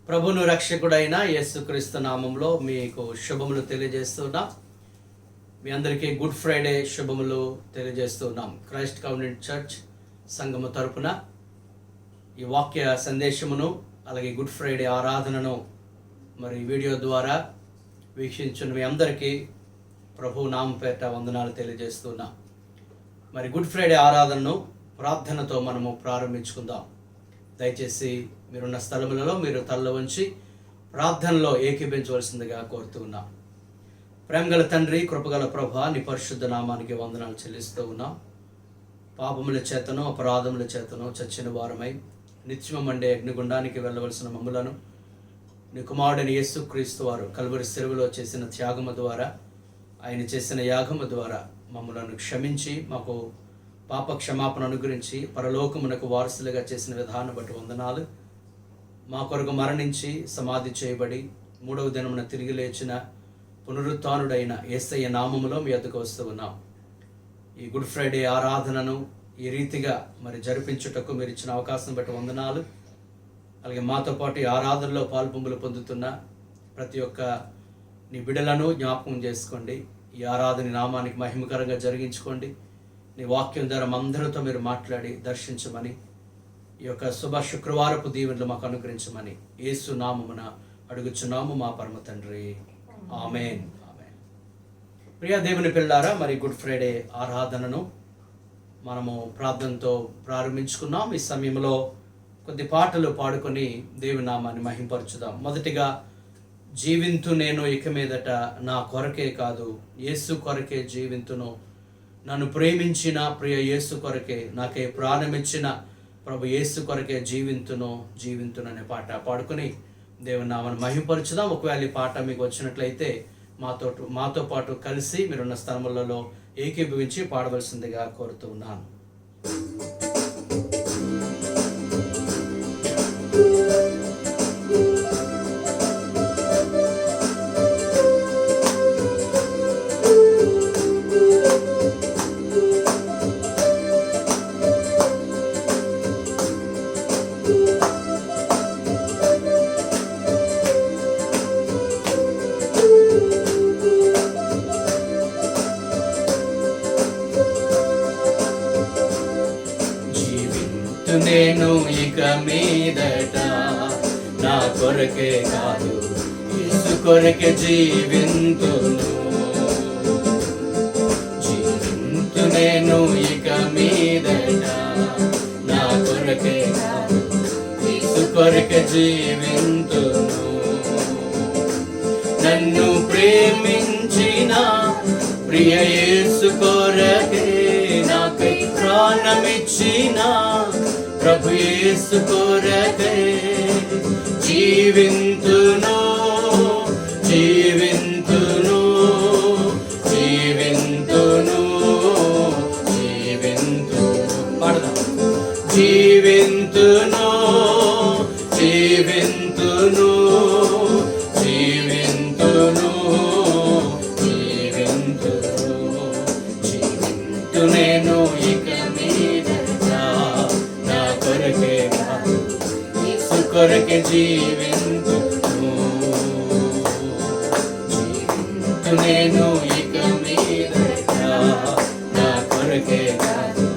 ప్రభును రక్షకుడైన యేసుక్రీస్తు నామంలో మీకు శుభములు తెలియజేస్తున్నా. మీ అందరికీ గుడ్ ఫ్రైడే శుభములు తెలియజేస్తున్నాం. క్రైస్ట్ కవెనెంట్ చర్చ్ సంఘము తరపున ఈ వాక్య సందేశమును అలాగే గుడ్ ఫ్రైడే ఆరాధనను మరి వీడియో ద్వారా వీక్షించిన మీ అందరికీ ప్రభు నామపేట వందనాలు తెలియజేస్తున్నాం. మరి గుడ్ ఫ్రైడే ఆరాధనను ప్రార్థనతో మనము ప్రారంభించుకుందాం. దయచేసి మీరున్న స్థలములలో మీరు తల్ల వంచి ప్రార్థనలో ఏకీభించవలసిందిగా కోరుతున్నాం. ప్రేమగల తండ్రి, కృపగల ప్రభా, నీ పరిశుద్ధ నామానికి వందనాలు చెల్లిస్తూ ఉన్నాం. పాపముల చేతను అపరాధముల చేతను చచ్చిన వారమై నిత్యము మండే అగ్నిగుండానికి వెళ్ళవలసిన మమ్ములను నీ కుమారుడైన యేసుక్రీస్తు వారు కల్వరి శిలువలో చేసిన త్యాగము ద్వారా, ఆయన చేసిన యాగము ద్వారా మమ్ములను క్షమించి మాకు పాప క్షమాపణ అనుగ్రహించి పరలోకమునకు వారసులుగా చేసిన విధానం బట్టి వందనాలు. మా కొరకు మరణించి సమాధి చేయబడి మూడవ దినమున తిరిగి లేచిన పునరుత్థానుడైన యేసయ్య నామములో మీ వద్దకు వస్తూ ఉన్నాం. ఈ గుడ్ ఫ్రైడే ఆరాధనను ఈ రీతిగా మరి జరిపించుటకు మీరు ఇచ్చిన అవకాశం బట్టి వందనాలు. అలాగే మాతో పాటు ఈ ఆరాధనలో పాల్పొంపులు పొందుతున్న ప్రతి ఒక్క నీ బిడ్డలను జ్ఞాపకం చేసుకోండి. ఈ ఆరాధన నామానికి మహిమకరంగా జరిగించుకోండి. నీ వాక్యం ద్వారా అందరితో మీరు మాట్లాడి దర్శించమని, ఈ యొక్క శుభ శుక్రవారపు దీవెనలు మాకు అనుగ్రహించమని యేసు నామమున అడుగుచున్నాము మా పరమ తండ్రి. ఆమేన్. ఆమేన్. ప్రియ దేవుని పిల్లారా, మరి గుడ్ ఫ్రైడే ఆరాధనను మనము ప్రార్థనతో ప్రారంభించుకున్నాం. ఈ సమయంలో కొద్ది పాటలు పాడుకొని దేవుని నామాన్ని మహింపరచుదాం. మొదటిగా, జీవింతు నేను ఇక మీదట నా కొరకే కాదు, యేసు కొరకే జీవింతును, నన్ను ప్రేమించిన ప్రియ యేసు కొరకే, నాకే ప్రాణమిచ్చిన ప్రభు యేసు కొరకే జీవింతును అనే పాట పాడుకొని దేవుని నామాన్ని మహింపరచుదాం. ఒకవేళ ఈ పాట మీకు వచ్చినట్లయితే మాతో పాటు కలిసి మీరున్న స్థలములలో ఏకీభవించి పాడవలసిందిగా కోరుతూ ఉన్నాను. నేను ఇక మీదట నా కొరకే కాదు, యేసు కొరకే జీవింతును. నేను ఇక మీదట నా కొరకే కాదు, యేసు కొరకే జీవింతును. నన్ను ప్రేమించిన ప్రియ యేసు కొరకే, నాకై ప్రాణమిచ్చిన ప్రభు యేసు కొరకే జీవింతును జీవింతును జీవింతును జీవింతును పాడదాం. జీవింతును జీవింతును జీవింతును జీవింతును జీవింతు నేను ఇక కొరకే జీవింతును. నేను ఇక మీదట నా కొరకే కాదు,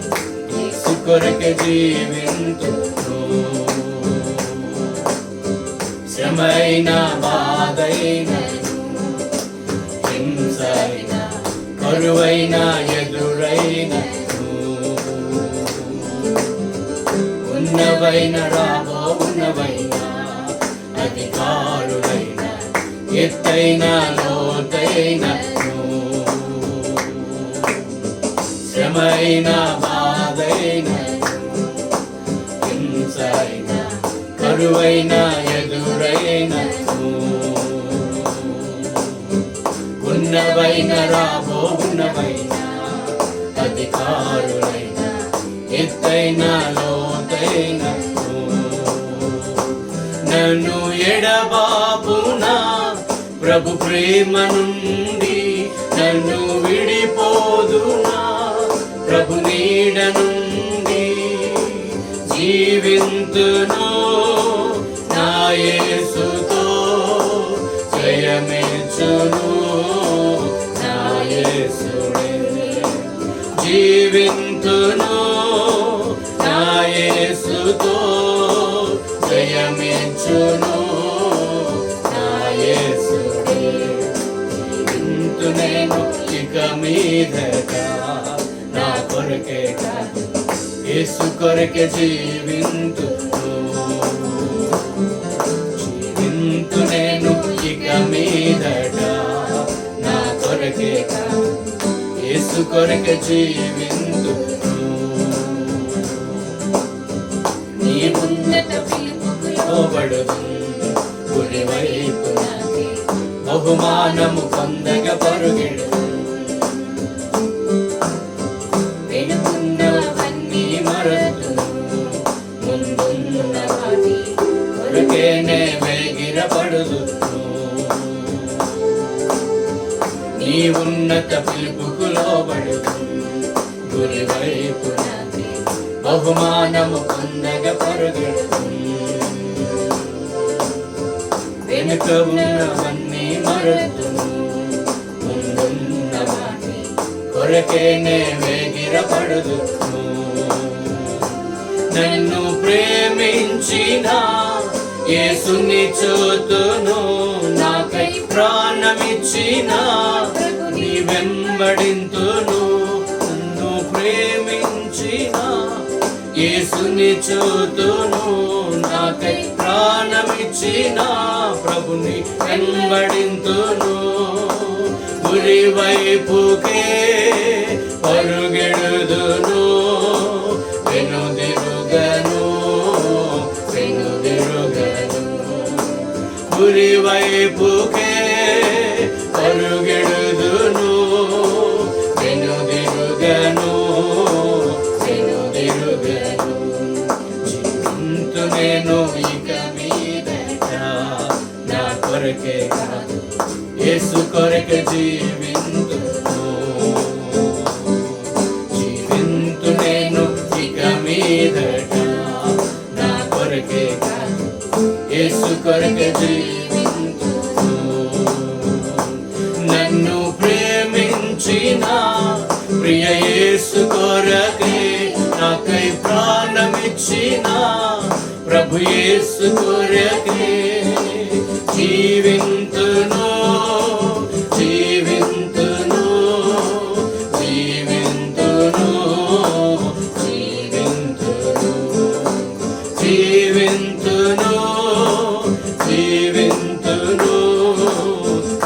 యేసు కొరకే జీవింతును. శ్రమైన బాధైన హింసైన కరువైన ఎదురైన ఉన్నవైన రాబో ఉన్నవైన అధికారులైన ఎత్తైన లోతైన శ్రమైన బాధైన హింసైన కరువైన ఎదురైన ఉన్నవైన రాబో ఉన్నవైన అధికారులైన ఎత్తైన లోతైన నన్ను ఎడబాపునా ప్రభు ప్రేమ నుండి, నన్ను విడిపోదునా ప్రభు నీడ నుండి. జీవింతును నా యేసుతో జయమిచ్చును. నా యేసుడే జీవింతును. నా యేసుతో జయమిచ్చును. నా యేసుడే జీవింతు నేను ఇక మీదట. నా కొరకే కాదు యేసు కొరకే జీవింతును. జీవింతు నేను ఇక మీదట. నా కొరకే కాదు యేసు కొరకే జీవింతును. నీ ఉన్నత పిలుపుకు లోబడుతుంది. గురి వైపు బహుమానము పొందగ పరుగెడు. వెనుకున్నవన్నీ మరతు ముందున్న వాటి కొరకేనే వేగిరపడుదు. నీ ఉన్నత పిలుపుకు లోబడుతుంది. గురి వైపు బహుమానము పొందగ పరుగెడుతుంది. వెనుక ఉన్నవన్నీ మరతును ముందున్న వాటి కొరకేనే వేగిరపడుదును. నన్ను ప్రేమించిన యేసుని చూతును. నాకై ప్రాణమిచ్చిన నీ వెంబడింతును. నన్ను ప్రేమించిన యేసుని చూతును. నాకై ప్రాణమిచ్చిన ప్రభుని వెంబడింతును. గురి వైపుకే పరుగెడుదును. వెనుదిరుగను వెనుదిరుగను. గురి వైపుకే పరుగెడుదును. వెనుదిరుగను వెనుదిరుగను. జీవింతు నేను ఇక మీదట. నా కొరకే కాదు యేసు కొరకే జీవింతును. జీవింతు నేను ఇక మీదట. నా కొరకే కాదు యేసు కొరకే జీవింతును. నన్ను ప్రేమించిన ప్రియ యేసు కొరకే నాకై ప్రాణమిచ్చిన ప్రభు యేసు కొరకే జీవింతును. జీవింతును జీవింతును జీవింతును జీవింతును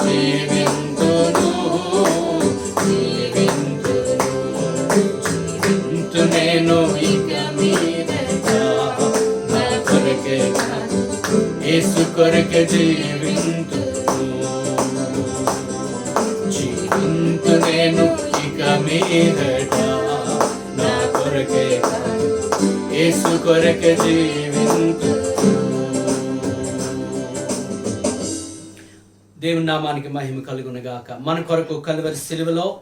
జీవింతును జీవింతును జీవింతు నేను ఇక మీదట. నా కొరకే కాదు యేసు కొరకే జీవింతును. జీవింతు నేను ఇక మీదట. నా కొరకే కాదు యేసు కొరకే జీవింతును. దేవుని నామానికి మహిమ కలుగునుగాక. మన కొరకు కలువరి సిలువలో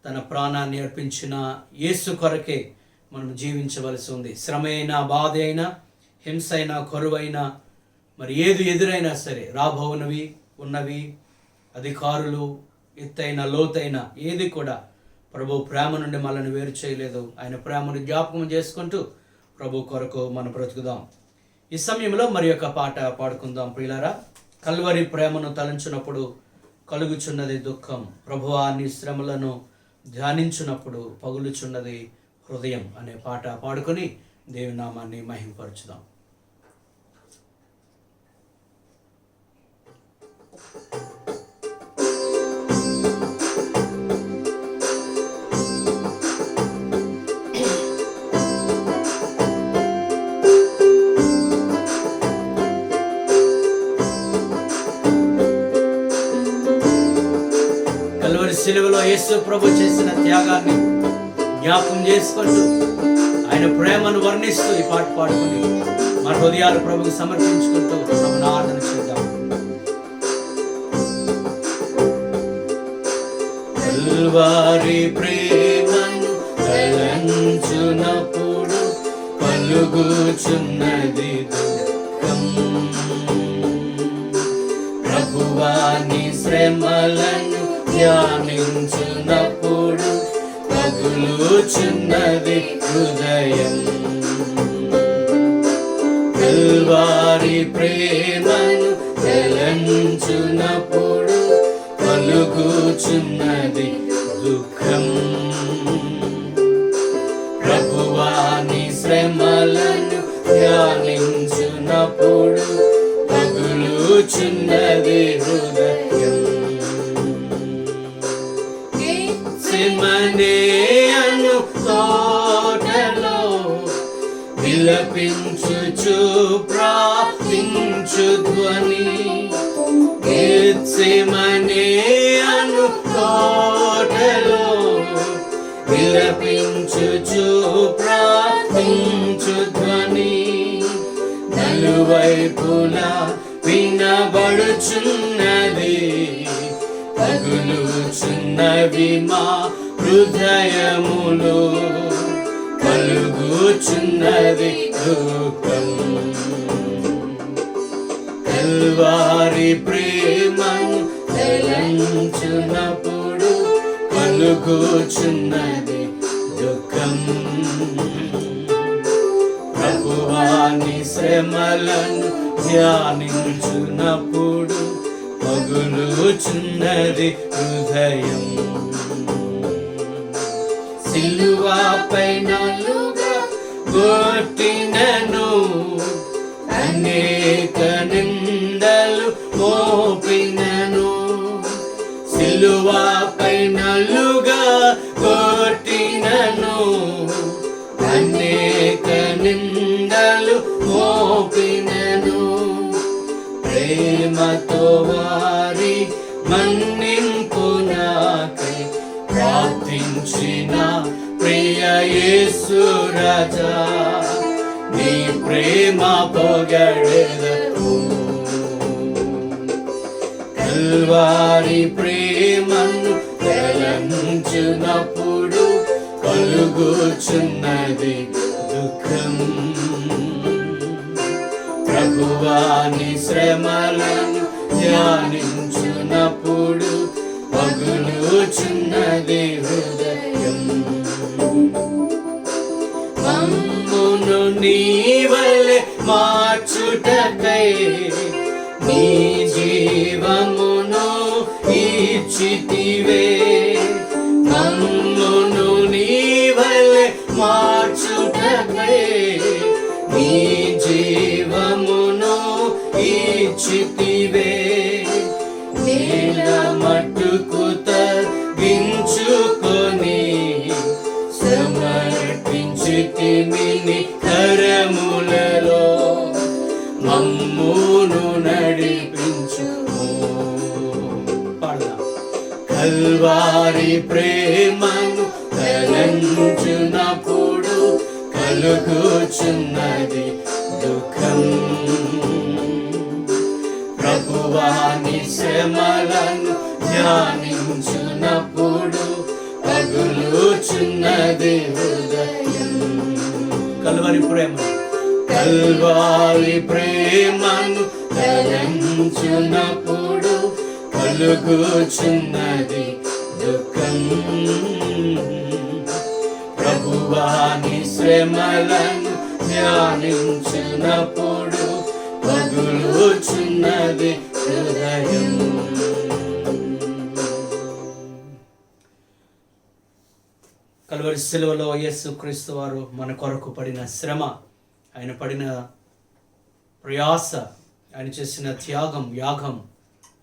తన ప్రాణాన్ని అర్పించిన యేసు కొరకే మనం జీవించవలసి ఉంది. శ్రమ అయినా, బాధ అయినా, హింస అయినా, కరువైనా, మరి ఏది ఎదురైనా సరే, రాబోవునవి ఉన్నవి, అధికారులు, ఎత్తైన లోతైన ఏది కూడా ప్రభు ప్రేమ నుండి మనల్ని వేరు చేయలేదు. ఆయన ప్రేమను జ్ఞాపకం చేసుకుంటూ ప్రభు కొరకు మనం బ్రతుకుదాం. ఈ సమయంలో మరి యొక్క పాట పాడుకుందాం ప్రియులారా. కల్వరి ప్రేమను తలంచినప్పుడు కలుగుచున్నది దుఃఖం, ప్రభువా నీ శ్రమలను ధ్యానించినప్పుడు పగులుచున్నది హృదయం అనే పాట పాడుకొని దేవుని నామాన్ని మహిమపరచుదాం. సిలువలో యేసు ప్రభు చేసిన త్యాగాన్ని జ్ఞాపకం చేసుకుంటూ ఆయన ప్రేమను వర్ణిస్తూ ఈ పాట పాడుకుని మన హృదయాలు ప్రభుకు సమర్పించుకుంటూ ప్రభుని ఆరాధన చేద్దాం. కల్వారి ప్రేమను తలంచునప్పుడు కలుగుచున్నది దుఃఖం. ప్రభువాని శ్రమలను ధ్యానించునప్పుడు పగులుచున్నది హృదయం. కల్వారి ప్రేమను తలంచునప్పుడు కలుగుచున్నది దుఃఖం. ప్రభువాని శ్రమలను ధ్యానించునప్పుడు పగులుచున్నది హృదయం. గెత్సెమనే అను తోటలో విలపించుచు ప్రార్థించు ధ్వని. గెత్సెమనే అను తోటలో విలపించుచు ప్రార్థించు ధ్వని. నలువైపులా వినబడుచున్నది, పగులుచున్నవి మా హృదయములు, కలుగుచున్నది దుఃఖం. కల్వారి ప్రేమను తలంచునప్పుడు కలుగుచున్నది దుఃఖం. ప్రభువాని శ్రమలను ధ్యానించునప్పుడు పగులుచున్నది హృదయం. సిలువపై నలుగా కొట్టినను, అనేక నిందలు మోపినను. సిలువపై నలుగా కొట్టినను, అనేక నిందలు మోపినను. ప్రేమతో వారి మన్నింపు నాకై ప్రార్థించిన ప్రియ యేసు రాజా, నీ ప్రేమ పొగడెదను. కల్వారి ప్రేమను తలంచునప్పుడు కలుగుచున్నది దుఃఖం. ప్రభువాని శ్రమలను ధ్యానించునప్పుడు పగులుచున్నది హృదయం. మమ్మును నీ వలె మార్చుటకై నీ జీవమును ఇచ్చితివే. మమ్మును నీ వలె మార్చుటకై నీ జీవమును ఇచ్చితివే. నేల మట్టుకు తగ్గించుకొని సమర్పించితిమి నీ కరములలో, మమ్మును నడిపించుము. కల్వారి ప్రేమను తలంచునప్పుడు కలుగుచున్నది దుఃఖం. ప్రభువాని శ్రమలను ధ్యానించునప్పుడు పగులుచున్నది హృదయం. కల్వారి ప్రేమను తలంచునప్పుడు కలుగుచున్నది దుఃఖం. ప్రభువాని శ్రమలను ధ్యానించునప్పుడు పగులుచున్నది హృదయం. కల్వరి శిలువలో యేసు క్రీస్తు వారు మన కొరకు పడిన శ్రమ, ఆయన పడిన ప్రయాస, ఆయన చేసిన త్యాగం, యాగం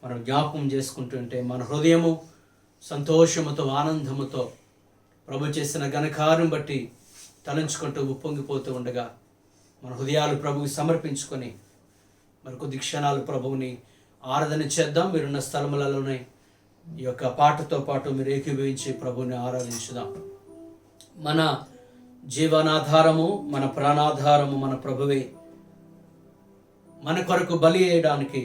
మనం జ్ఞాపకం చేసుకుంటుంటే మన హృదయము సంతోషముతో, ఆనందముతో ప్రభు చేసిన ఘనకార్యం బట్టి తలంచుకుంటూ ఉప్పొంగిపోతూ ఉండగా మన హృదయాలు ప్రభువుకి సమర్పించుకొని మరి కొద్ది క్షణాలు ప్రభువుని ఆరాధన చేద్దాం. మీరున్న స్థలములలోనే ఈ యొక్క పాటతో పాటు మీరు ఏకీభవించి ప్రభువుని ఆరాధించుదాం. మన జీవనాధారము, మన ప్రాణాధారము మన ప్రభువే. మన కొరకు బలి వేయడానికి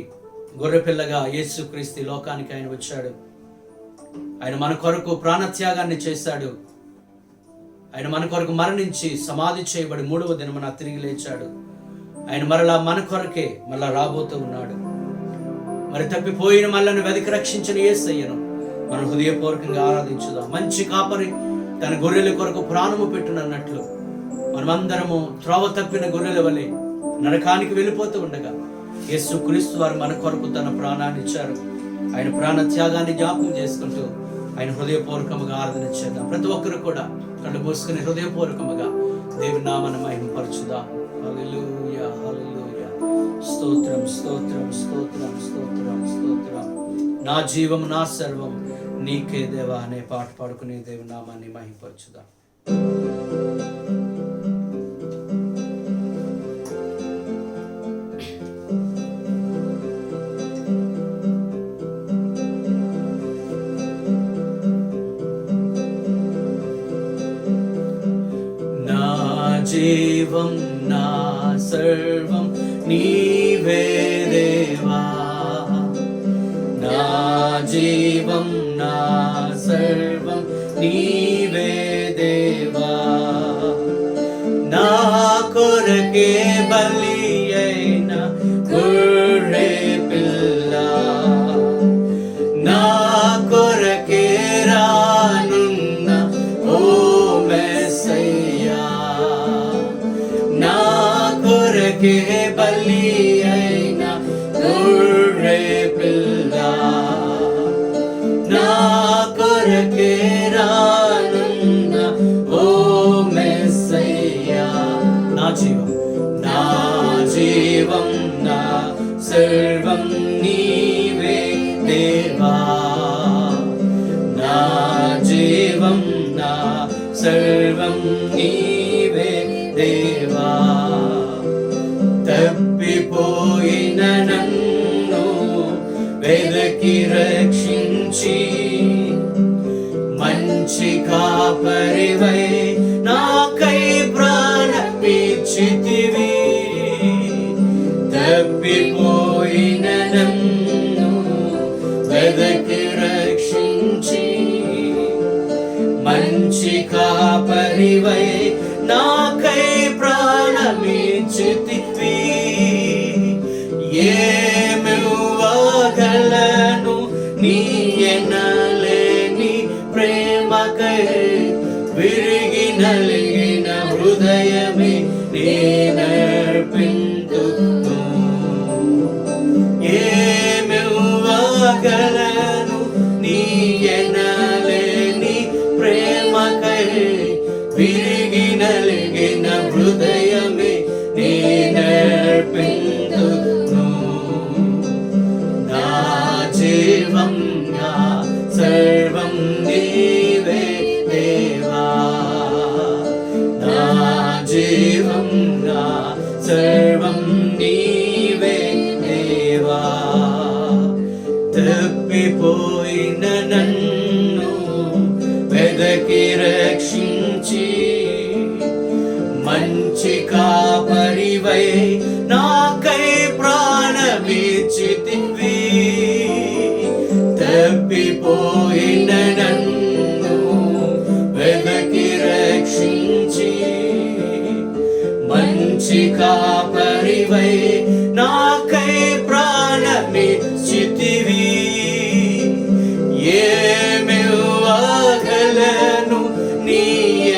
గొర్రెపిల్లగా యేసుక్రీస్తు లోకానికి ఆయన వచ్చాడు. ఆయన మన కొరకు ప్రాణత్యాగాన్ని చేశాడు. ఆయన మన కొరకు మరణించి సమాధి చేయబడి 3వ దినమున తిరిగి లేచాడు. ఆయన మరలా మన కొరకే మరలా రాబోతూ ఉన్నాడు. మరి తప్పిపోయిన మనల్ని వెతికి రక్షించిన యేసయ్యను మనం హృదయపూర్వకంగా ఆరాధించుదాం. మంచి కాపరి తన గొర్రెల కొరకు ప్రాణము పెట్టునన్నట్లు మనమందరము త్రోవ తప్పిన గొర్రెల వలె నరకానికి వెళ్ళిపోతూ ఉండగా యేసుక్రీస్తు వారు మన కొరకు తన ప్రాణాన్ని ఇచ్చారు. ఆయన ప్రాణ త్యాగాన్ని జ్ఞాపకం చేసుకుంటూ ఆయన హృదయపూర్వకముగా ఆరాధన చేద్దాం. ప్రతి ఒక్కరు కూడా కళ్ళు మూసుకుని హృదయపూర్వకముగా దేవుని నామమును మహిమపరచుదాం. హల్లెలూయా, హల్లెలూయా. స్తోత్రం, స్తోత్రం, స్తోత్రం, స్తోత్రం, స్తోత్రం. నా జీవం నా సర్వం నీకే దేవా అనే పాట పాడుకుని దేవుని నామాన్ని మహిమపరచుదాం. జీవం నా సర్వం నీవే దేవా, నా జీవం నా సర్వం నీవే దేవా. నా కొరకే బలి అయిన గొర్రె పిల్ల, నా కొరకే రానున్న ఓ మెస్సయ్యా, నా కొరకే బలి అయిన గొర్రె పిల్ల, నా కొరకే రానున్న ఓ మెస్సయ్యా. నా జీవం నా జీవం నా సర్వం నీవే దేవా, నా జీవం నా సర్వం నీవే దేవా. తప్పిపోయిన నన్ను వెదకి రక్షించి మంచి కాపరివై నాకై ప్రాణమిచ్చితివి. తప్పిపోయిన నన్ను వెదకి రక్షించి మంచి కాపరివై నాకై ప్రాణమిచ్చితివి. ఏమివ్వగలను నీ ఎనలేని ప్రేమకై విరిగి నలిగిన హృదయమే నేనర్పింతును. ఏమివ్వగలను నీ ఎనలేని ప్రేమకై విరిగి నలిగిన హృదయమే నేనర్పింతును. నా జీవం నా సర్వం నీవే దేవా, నా జీవం నా సర్వం నీవే దేవా. తప్పిపోయిన నన్ను వెదకి రక్షించి మంచి కాపరివై నాకై ప్రాణమిచ్చితివి. తప్పిపోయిన నన్ను వెదకి రక్షించి మంచి కాపరివై నాకై ప్రాణమిచ్చితివి. ఏమివ్వగలను నీ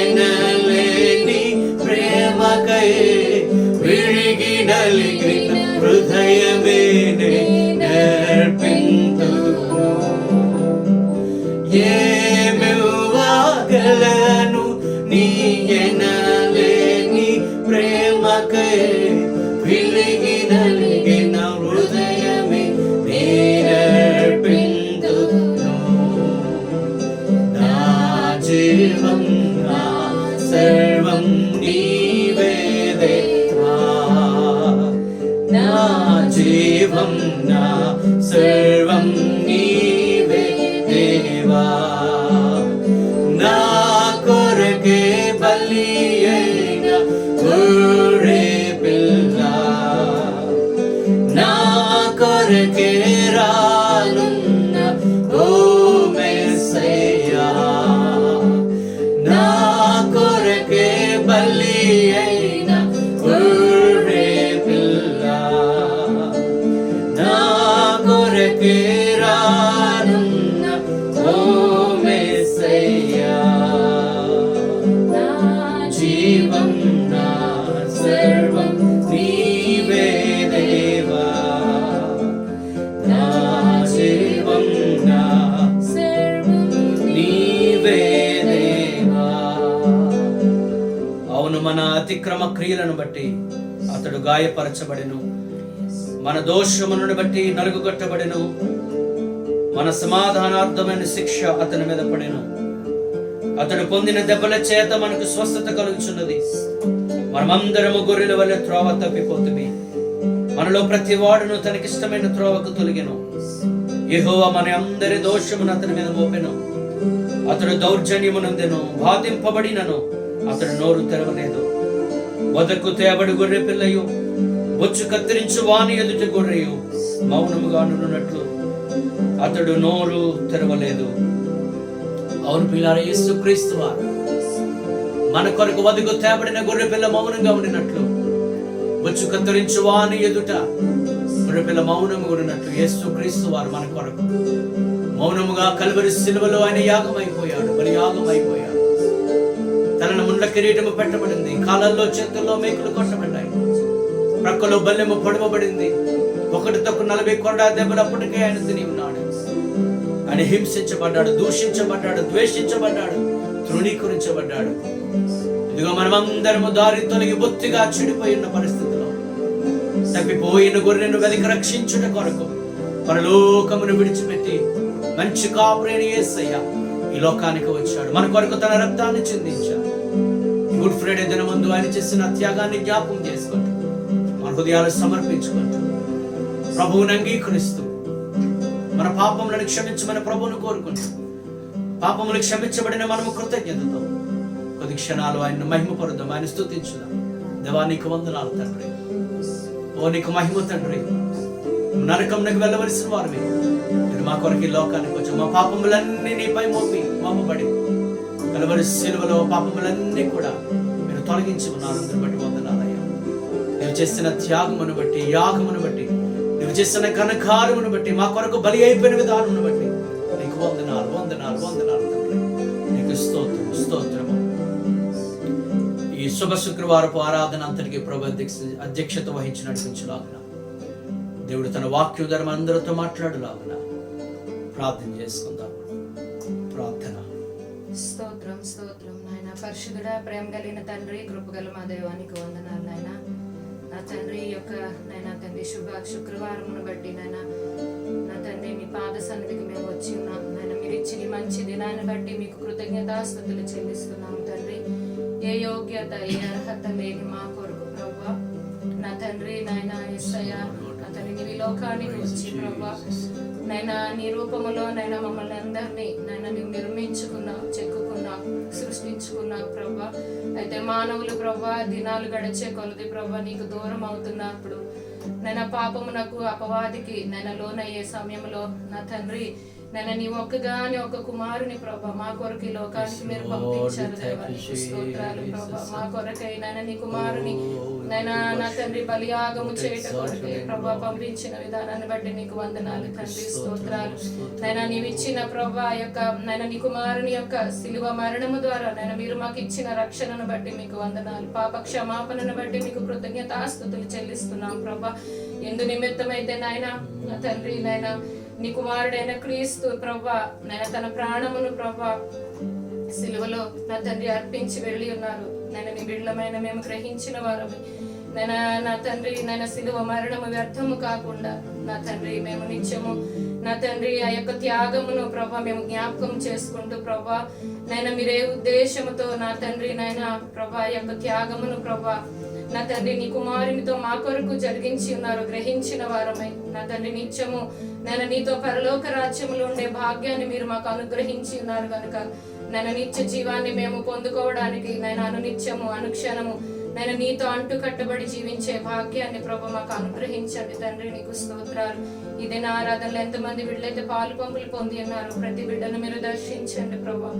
ఎనలేని ప్రేమకై విరిగి నలిగిన హృదయమే నేనర్పింతును. ఏమివ్వగలను నీ ఎనలేని ప్రేమకై విరిగి నలిగిన హృదయమే నేనర్పింతును. నా జీవం నా సర్వం నీవే దేవా, నా జీవం నా సర్వం నీవే దేవా. నా కొరకే బలి అయిన గొర్రె పిల్ల, నా కొరకే రానున్న ఓ మెస్సయ్యా, నా కొరకే బలి అయిన గొర్రె పిల్ల, నా కొరకే చెంతకే రానున్న ఓ యేసయ్యా, నా జీవం నా సర్వం నీవే దేవా, నా జీవం నా సర్వం నీవే దేవా. అవును, మన అతిక్రమ క్రియలను బట్టి అతడు గాయపరచబడెను, మన దోషములను బట్టి నలుగుగొట్టబడెను, మన సమాధానార్థమైన శిక్ష అతని మీద పడెను. అతడు పొందిన దెబ్బల చేత మనకు స్వస్థత కలుగుచున్నది. మనమందరము గొర్రెల వలె త్రోవ తప్పిపోతుంది, మనలో ప్రతి వాడును తనకిష్టమైన త్రోవకు తొలగెను. యెహోవా మన అందరి దోషమును అతని మీద మోపెను. అతడు దౌర్జన్యమునందెను, బాధింపబడినను అతడు నోరు తెరవలేదు. వదకు తేబడి గొర్రె పిల్లయు, బొచ్చు కత్తిరించు వాని ఎదుట గొర్రెయు మౌనముగా నున్నట్లు అతడు నోరు తెరవలేదు. అవును పిల్లారా, యేసుక్రీస్తు వారు మన కొరకు వదకు తేబడిన గొర్రె పిల్ల మౌనంగా ఉండినట్లు, బొచ్చు కత్తిరించు వాని ఎదుట గొర్రె పిల్ల మౌనముగా ఉన్నట్లు యేసుక్రీస్తు వారు మన కొరకు మౌనముగా కల్వరి సిలువలో ఆయన యాగం అయిపోయాడు, బలి యాగం అయిపోయాడు. తనను ముండ్ల కిరీటము పెట్టబడింది, కాళ్ళల్లో చేతుల్లో మేకులు కొట్టబడ్డాయి, ప్రక్కలో బల్లెము పొడవబడింది. ఒకటితో 40 కొరడా దెబ్బలు అప్పటికే ఆయన తిని ఉన్నాడు. ఆయన హింసించబడ్డాడు, దూషించబడ్డాడు, ద్వేషించబడ్డాడు, తృణీకరించబడ్డాడు. ఇదిగో మనమందరము దారి తొలగి బొత్తిగా చెడిపోయిన పరిస్థితిలో తప్పిపోయిన గొర్రెను వెలికి రక్షించుట కొరకు పరలోకమును విడిచిపెట్టి మంచి కాపురైన యేసయ్య ఈ లోకానికి వచ్చాడు. మన కొరకు తన రక్తాన్ని చిందించాడు. గుడ్ ఫ్రైడే దినమందు ఆయన చేసిన త్యాగాన్ని జ్ఞాపకం చేసుకుంటూ మన హృదయాలు సమర్పించుకుంటూ ప్రభువుని అంగీకరిస్తూ మన పాపములను క్షమించమని ప్రభువును కోరుకుంటూ పాపములు క్షమించబడిన మనము కృతజ్ఞతతో కొద్ది క్షణాలు ఆయన్ని మహిమపరుద్దాం, ఆయన స్తుతించుదాం. దేవా నీకు వందనాలు తండ్రి, ఓ నీకు మహిమ తండ్రి. నరకంలోకి వెళ్ళవలసిన వారిని మీరు మా కొరకు లోకానికి వచ్చాం. మా పాపములన్నీ నీపై మోపబడి కలవరి సిలువలో పాపములన్నీ కూడా మీరు తొలగించి ఉన్నారు. అందుని బట్టి వందనాలయ్యా. నువ్వు చేసిన త్యాగమును బట్టి, యాగమును బట్టి, నువ్వు చేసిన ఘనకార్యమును బట్టి, మా కొరకు బలి అయిపోయిన విధానమును బట్టి నీకు వందనాలు, వందనాలు, వందనాలు తండ్రి. నీకు స్తోత్రం, స్తోత్రము. ఈ శుభ శుక్రవారపు ఆరాధన అంతటికి ప్రభు అధ్యక్షత వహించి నడిపించలాగున దేవుడు తన వాక్యం ద్వారా అందరితో మాట్లాడులాగున ప్రార్థన చేసుకుందాం. ప్రార్థన. స్తోత్రం, స్తోత్రం నాయన. పరిశుద్ధుడా, ప్రేమ కలిగిన తండ్రి, కృపగల మా దైవానికి వందనాలు నాయన. నా తండ్రి యొక్క నాయన తండ్రి శుక్రవారమును బట్టి నాయన నా తండ్రి మీ పాద సన్నిధికి మేము వచ్చి ఉన్నాం నాయన. మీరు ఇచ్చిన మంచి దినాన్ని బట్టి మీకు కృతజ్ఞతాస్తుతులు చెల్లిస్తున్నాము తండ్రి. ఏ యోగ్యత, ఏ అర్హత లేని మా కొరకు ప్రభువా నా తండ్రి నాయన యేసయ్య అతని నీ లోకానికి వచ్చి ప్రభువా నైనా నీ రూపములో నైనా మమ్మల్ని అందరినీ నైనా నువ్వు నిర్మించుకున్నావు, చెక్కుకున్నావు, సృష్టించుకున్నావు ప్రభా. అయితే మానవులు ప్రభా దినాలు గడిచే కొలది ప్రభా నీకు దూరం అవుతున్నప్పుడు నైనా పాపమునకు అపవాదికి నైనా లోనయ్యే సమయంలో నా తండ్రి నైనా నీ ఒక్కగాని ఒక కుమారుని ప్రభా మా కొరకు లోకానికి మీరు పంపించారు దేవా. నీకు స్తోత్రాలు ప్రభా. మా కొరకై నైనా నీ కుమారుని నైనా నా తండ్రి బలియాగము చేయట కొరకే ప్రభా పంపించిన విధానాన్ని బట్టి నీకు వందనాలు తండ్రి, స్తోత్రాలు. నైనా నీవిచ్చిన ప్రభా యొక్క నైనా నీ కుమారుని యొక్క శిలువ మరణము ద్వారా నైనా మీరు మాకు ఇచ్చిన రక్షణను బట్టి మీకు వందనాలు, పాప క్షమాపణను బట్టి మీకు కృతజ్ఞతాస్తుతులు చెల్లిస్తున్నాం ప్రభా. ఎందు నిమిత్తమైతే నాయన నా తండ్రి నైనా నీ కుమారుడైన క్రీస్తు ప్రభా నైనా తన ప్రాణమును ప్రభా సిలువలో నా తండ్రి అర్పించి వెళ్ళి ఉన్నారు. నేను నీ బిడ్డలమైన మేము గ్రహించిన వారమే నైనా నా తండ్రి నైనా సిలువ మరణము వ్యర్థము కాకుండా నా తండ్రి మేము నిత్యము నా తండ్రి ఆ యొక్క త్యాగమును ప్రభా మేము జ్ఞాపకం చేసుకుంటూ ప్రభా నైనా మీరే ఉద్దేశముతో నా తండ్రి నైనా ప్రభా యొక్క త్యాగమును ప్రభా నా తండ్రి నీ కుమారునితో మా కొరకు జరిగించి ఉన్నారు గ్రహించిన వారమై నా తండ్రి నిత్యము నేను నీతో పరలోక రాజ్యములో ఉండే భాగ్యాన్ని మీరు మాకు అనుగ్రహించి ఉన్నారు కనుక నేను నిత్య జీవాన్ని మేము పొందుకోవడానికి నేను అనునిత్యము అనుక్షణము నేను నీతో అంటు కట్టబడి జీవించే భాగ్యాన్ని ప్రభు మాకు అనుగ్రహించండి తండ్రి. నీకు స్తోత్రాలు. ఇదే నా ఆరాధనలో ఎంతమంది బిడ్డలైతే పాలు పంపులు పొంది ఉన్నారు ప్రతి బిడ్డను మీరు దర్శించండి ప్రభా.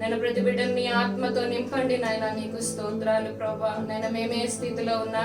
నేను ప్రతి బిడ్డను నీ ఆత్మతో నింపండి నాయన. నీకు స్తోత్రాలు ప్రభా. నేను మేమే స్థితిలో ఉన్నా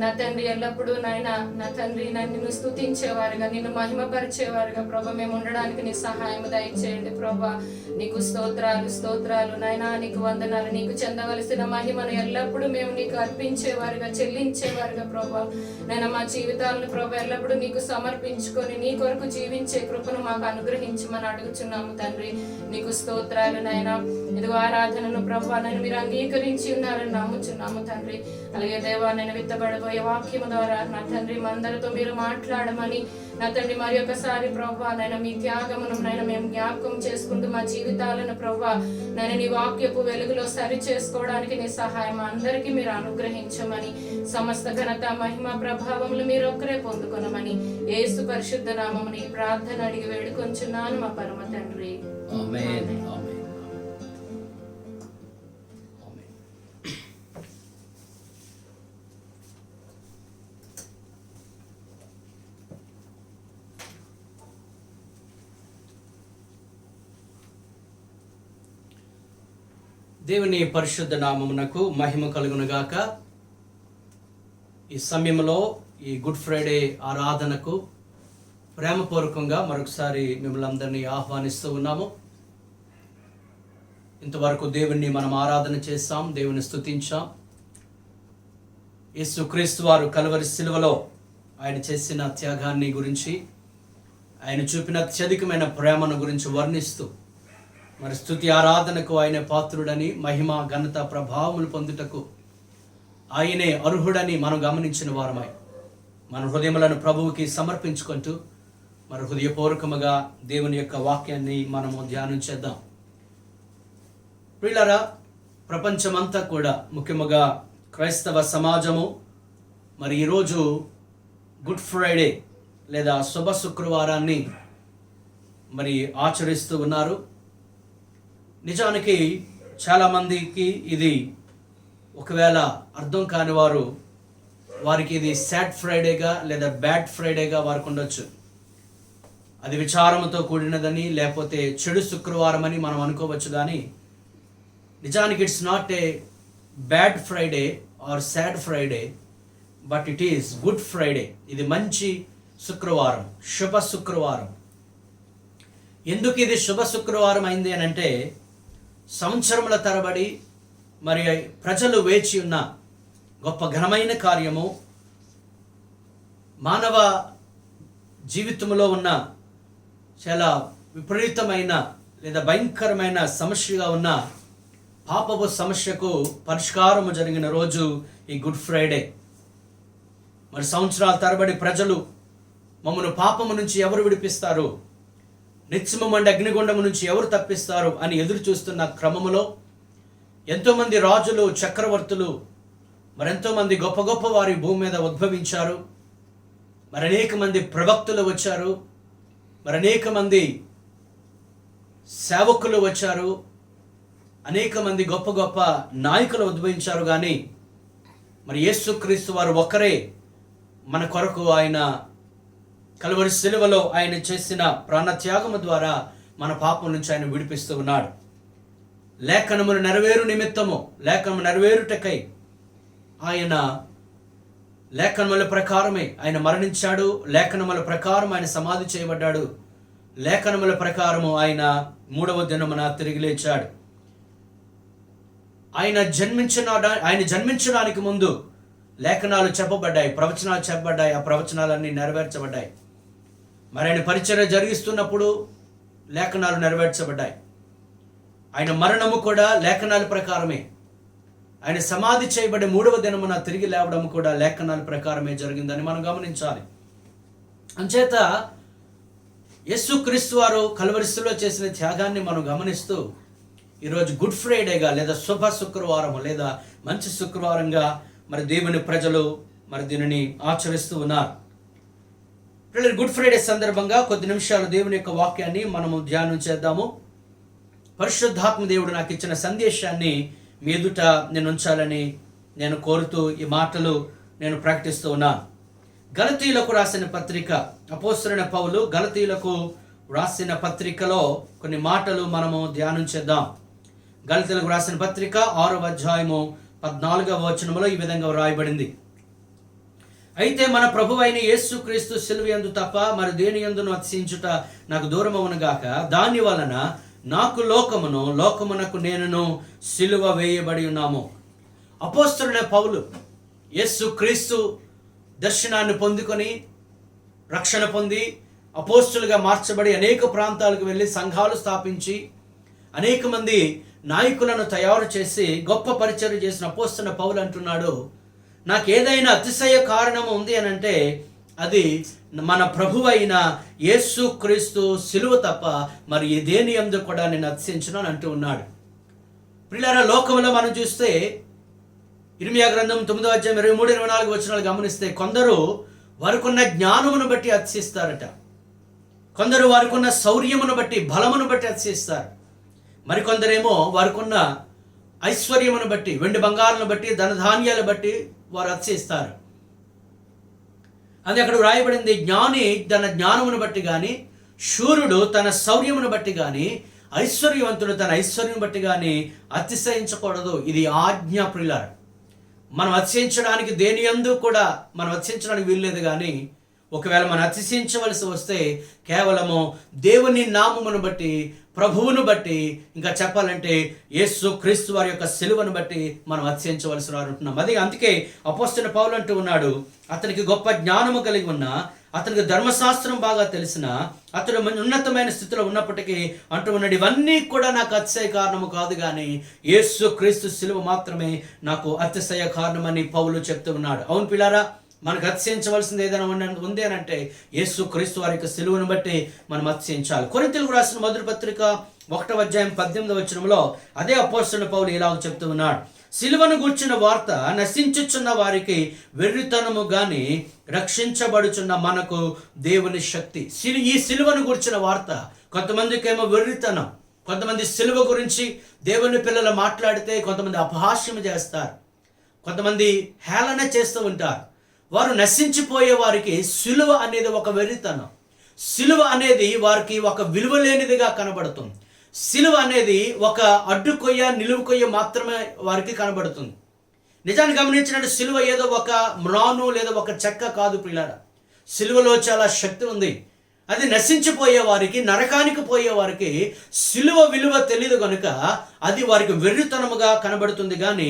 నా తండ్రి ఎల్లప్పుడూ నాయన నా తండ్రి నిన్ను స్తుతించేవారుగా, నిన్ను మహిమపరిచేవారుగా ప్రభా మేము ఉండడానికి నీ సహాయం దయచేయండి ప్రభా. నీకు స్తోత్రాలు స్తోత్రాలు నాయనా, నీకు వందనాలు. నీకు చెందవలసిన మహిమను ఎల్లప్పుడూ మేము నీకు అర్పించేవారుగా, చెల్లించేవారుగా ప్రభా. నాయన మా జీవితాలను ప్రభా ఎల్లప్పుడూ నీకు సమర్పించుకొని నీ కొరకు జీవించే కృపను మాకు అనుగ్రహించమని అడుగుచున్నాము తండ్రి. నీకు స్తోత్రాలు నాయన. ఇదిగో ఆరాధనను ప్రభా నేను మీరు అంగీకరించి ఉన్నారని నమ్ముచున్నాము తండ్రి. అలాగే దేవా నేను విత్తబడబోయే వాక్యము ద్వారా నా తండ్రి మందరితో మీరు మాట్లాడమని నా తండ్రి మరి ఒకసారి ప్రభా నైనా మీ త్యాగమును నైనా మేము జ్ఞాపకం చేసుకుంటూ మా జీవితాలను ప్రభా నైనా నీ వాక్యపు వెలుగులో సరి చేసుకోవడానికి నీ సహాయం అందరికీ మీరు అనుగ్రహించమని, సమస్త ఘనత మహిమ ప్రభావములు మీరు ఒక్కరే పొందుకొనమని యేసు పరిశుద్ధ నామమున ఈ ప్రార్థన అడిగి వేడుకొంచున్నాను మా పరమ తండ్రి. ఆమేన్. ఆమేన్. దేవుని పరిశుద్ధ నామమునకు మహిమ కలుగునుగాక. ఈ సమయంలో ఈ గుడ్ ఫ్రైడే ఆరాధనకు ప్రేమపూర్వకంగా మరొకసారి మిమ్మల్ని అందరినీ ఆహ్వానిస్తూ ఉన్నాము. ఇంతవరకు దేవుణ్ణి మనం ఆరాధన చేస్తాం, దేవుని స్తుతించాం. యేసుక్రీస్తు వారు కల్వరి శిలువలో ఆయన చేసిన త్యాగాన్ని గురించి, ఆయన చూపిన అత్యధికమైన ప్రేమను గురించి వర్ణిస్తూ మరి స్తుతి ఆరాధనకు ఆయన పాత్రుడని, మహిమ ఘనత ప్రభావములు పొందుటకు ఆయనే అర్హుడని మనం గమనించిన వారమై మన హృదయములను ప్రభువుకి సమర్పించుకుంటూ మరి హృదయపూర్వకముగా దేవుని యొక్క వాక్యాన్ని మనము ధ్యానం చేద్దాం. ప్రియులారా, ప్రపంచమంతా కూడా ముఖ్యముగా క్రైస్తవ సమాజము మరి ఈరోజు గుడ్ ఫ్రైడే లేదా శుభ శుక్రవారాన్ని మరి ఆచరిస్తూ ఉన్నారు. నిజానికి చాలామందికి ఇది ఒకవేళ అర్థం కాని వారికి ఇది సాడ్ ఫ్రైడేగా లేదా బ్యాడ్ ఫ్రైడేగా వారికి ఉండొచ్చు. అది విచారంతో కూడినదని లేకపోతే చెడు శుక్రవారం అని మనం అనుకోవచ్చు. కానీ నిజానికి it's not a bad Friday or sad Friday, but it is good Friday. ఇది మంచి శుక్రవారం, శుభ శుక్రవారం. ఎందుకు ఇది శుభ శుక్రవారం అయింది అని అంటే, సంవత్సరముల తరబడి మరి ప్రజలు వేచి ఉన్న గొప్ప ఘనమైన కార్యము, మానవ జీవితంలో ఉన్న చాలా విపరీతమైన లేదా భయంకరమైన సమస్యగా ఉన్న పాపపు సమస్యకు పరిష్కారము జరిగిన రోజు ఈ గుడ్ ఫ్రైడే. మరి సంవత్సరాల తరబడి ప్రజలు మమ్మను పాపము నుంచి ఎవరు విడిపిస్తారు, నిత్యమండి అగ్నిగుండము నుంచి ఎవరు తప్పిస్తారు అని ఎదురు చూస్తున్న క్రమములో ఎంతోమంది రాజులు, చక్రవర్తులు, మరెంతోమంది గొప్ప గొప్ప వారి భూమి మీద ఉద్భవించారు. మరి అనేక మంది ప్రవక్తలు వచ్చారు, మరి అనేక మంది సేవకులు వచ్చారు, అనేక మంది గొప్ప గొప్ప నాయకులు ఉద్భవించారు. కానీ మరి యేసుక్రీస్తు వారు ఒక్కరే మన కొరకు ఆయన కల్వరి శిలువలో ఆయన చేసిన ప్రాణత్యాగము ద్వారా మన పాపం నుంచి ఆయన విడిపిస్తూ ఉన్నాడు. లేఖనములు నెరవేరు నిమిత్తము, లేఖనము నెరవేరుటకై ఆయన లేఖనముల ప్రకారమే ఆయన మరణించాడు. లేఖనముల ప్రకారం ఆయన సమాధి చేయబడ్డాడు. లేఖనముల ప్రకారము ఆయన 3వ దినమున తిరిగి లేచాడు. ఆయన జన్మించడానికి ముందు లేఖనాలు చెప్పబడ్డాయి, ప్రవచనాలు చెప్పబడ్డాయి. ఆ ప్రవచనాలన్నీ నెరవేర్చబడ్డాయి. మరి ఆయన పరిచర్య జరిగిస్తున్నప్పుడు లేఖనాలు నెరవేర్చబడ్డాయి. ఆయన మరణము కూడా లేఖనాల ప్రకారమే. ఆయన సమాధి చేయబడి 3వ దినమున తిరిగి లేవడం కూడా లేఖనాల ప్రకారమే జరిగిందని మనం గమనించాలి. అంచేత యేసుక్రీస్తు వారు కల్వరిలో చేసిన త్యాగాన్ని మనం గమనిస్తూ ఈరోజు గుడ్ ఫ్రైడేగా లేదా శుభ శుక్రవారం లేదా మంచి శుక్రవారంగా మరి దేవుని ప్రజలు మరి దీనిని ఆచరిస్తూ ఉన్నారు. గుడ్ ఫ్రైడే సందర్భంగా కొద్ది నిమిషాలు దేవుని యొక్క వాక్యాన్ని మనము ధ్యానం చేద్దాము. పరిశుద్ధాత్మ దేవుడు నాకు ఇచ్చిన సందేశాన్ని మీ ఎదుట నేను ఉంచాలని నేను కోరుతూ ఈ మాటలు నేను ప్రకటిస్తూ ఉన్నాను. గలతీయులకు రాసిన పత్రిక, అపోస్తలుడైన పౌలు గలతీయులకు రాసిన పత్రికలో కొన్ని మాటలు మనము ధ్యానం చేద్దాం. గలతీయులకు రాసిన పత్రిక 6వ అధ్యాయము 14వ వచనములో ఈ విధంగా వ్రాయబడింది. అయితే మన ప్రభు అయిన యేసు క్రీస్తు సిలువ యందు తప్ప మరి దేని యందును అతిశయించుట నాకు దూరమవును గాక, దాని వలన నాకు లోకమును లోకమునకు నేనును సిలువ వేయబడి ఉన్నాము. అపోస్తలుడైన పౌలు యేసు క్రీస్తు దర్శనాన్ని పొందుకొని రక్షణ పొంది అపోస్తలుగా మార్చబడి అనేక ప్రాంతాలకు వెళ్ళి సంఘాలు స్థాపించి అనేక మంది నాయకులను తయారు చేసి గొప్ప పరిచర్య చేసిన అపోస్తలుడైన పౌలు అంటున్నాడు, నాకు ఏదైనా అతిశయ కారణం ఉంది అని అంటే అది మన ప్రభువు అయిన యేసు క్రీస్తు సిలువ తప్ప మరి దేని యందు కూడా నేను అతిశయించును అని అంటూ ఉన్నాడు. ప్రియులారా, లోకంలో మనం చూస్తే ఇర్మియా గ్రంథం 9వ అధ్యాయం 23-24 వచనాలు గమనిస్తే కొందరు వారికున్న జ్ఞానమును బట్టి అతిశయిస్తారట, కొందరు వారికున్న శౌర్యమును బట్టి బలమును బట్టి అతిశయిస్తారు, మరికొందరేమో వారికున్న ఐశ్వర్యమును బట్టి వెండి బంగారులను బట్టి ధనధాన్యాలు బట్టి వారు అతిశయిస్తారు. అది అక్కడ వ్రాయబడింది, జ్ఞాని తన జ్ఞానమును బట్టి కానీ, శూరుడు తన శౌర్యమును బట్టి కానీ, ఐశ్వర్యవంతుడు తన ఐశ్వర్యం బట్టి కానీ అతిశయించకూడదు. ఇది ఆజ్ఞ. ప్రియులారా, మనం అతిశయించడానికి దేని యందు కూడా మనం అతిశయించడానికి వీల్లేదు. కానీ ఒకవేళ మనం అతిశయించవలసి వస్తే కేవలము దేవుని నామమును బట్టి, ప్రభువును బట్టి, ఇంకా చెప్పాలంటే యేసు క్రీస్తు వారి యొక్క సిలువను బట్టి మనం అతిశయించవలసి ఉంటున్నాం. అది అందుకే అపోస్తలుడైన పౌలు అంటూ ఉన్నాడు, అతనికి గొప్ప జ్ఞానము కలిగి ఉన్న, అతనికి ధర్మశాస్త్రం బాగా తెలిసిన, అతడు ఉన్నతమైన స్థితిలో ఉన్నప్పటికీ అంటూ ఉన్నాడు, ఇవన్నీ కూడా నాకు అతిశయ కారణము కాదు, కానీ యేసు క్రీస్తు సిలువ మాత్రమే నాకు అతిశయ కారణమని పౌలు చెప్తూ ఉన్నాడు. అవును పిల్లారా, మనకు అతిశయించవలసింది ఏదైనా ఉంది అని అంటే యేసు క్రీస్తు వారి యొక్క సిలువను బట్టి మనం అతిశయించాలి. కొరింథీయులకు రాసిన మొదటి పత్రిక 1వ అధ్యాయం 18వ వచనంలో అదే అపోస్తలుడైన పౌలు ఇలాగ చెప్తూ ఉన్నాడు, సిలువను గూర్చిన వార్త నశించుచున్న వారికి వెర్రితనము గాని రక్షించబడుచున్న మనకు దేవుని శక్తి. ఈ సిలువను గూర్చిన వార్త కొంతమందికి ఏమో వెర్రితనం, కొంతమంది సిలువ గురించి దేవుని పిల్లలు మాట్లాడితే కొంతమంది అపహాస్యం చేస్తారు, కొంతమంది హేళన చేస్తూ ఉంటారు. వారు నశించిపోయే వారికి సిలువ అనేది ఒక వెర్రితనం, సిలువ అనేది వారికి ఒక విలువ లేనిదిగా కనబడుతుంది, సిలువ అనేది ఒక అడ్డుకొయ్య నిలువు కొయ్య మాత్రమే వారికి కనబడుతుంది. నిజాన్ని గమనించినట్టు సిలువ ఏదో ఒక మ్రాను లేదా ఒక చెక్క కాదు పిల్లరా, సిలువలో చాలా శక్తి ఉంది. అది నశించిపోయే వారికి, నరకానికి పోయే వారికి సిలువ విలువ తెలియదు కనుక అది వారికి వెర్రితనముగా కనబడుతుంది. కానీ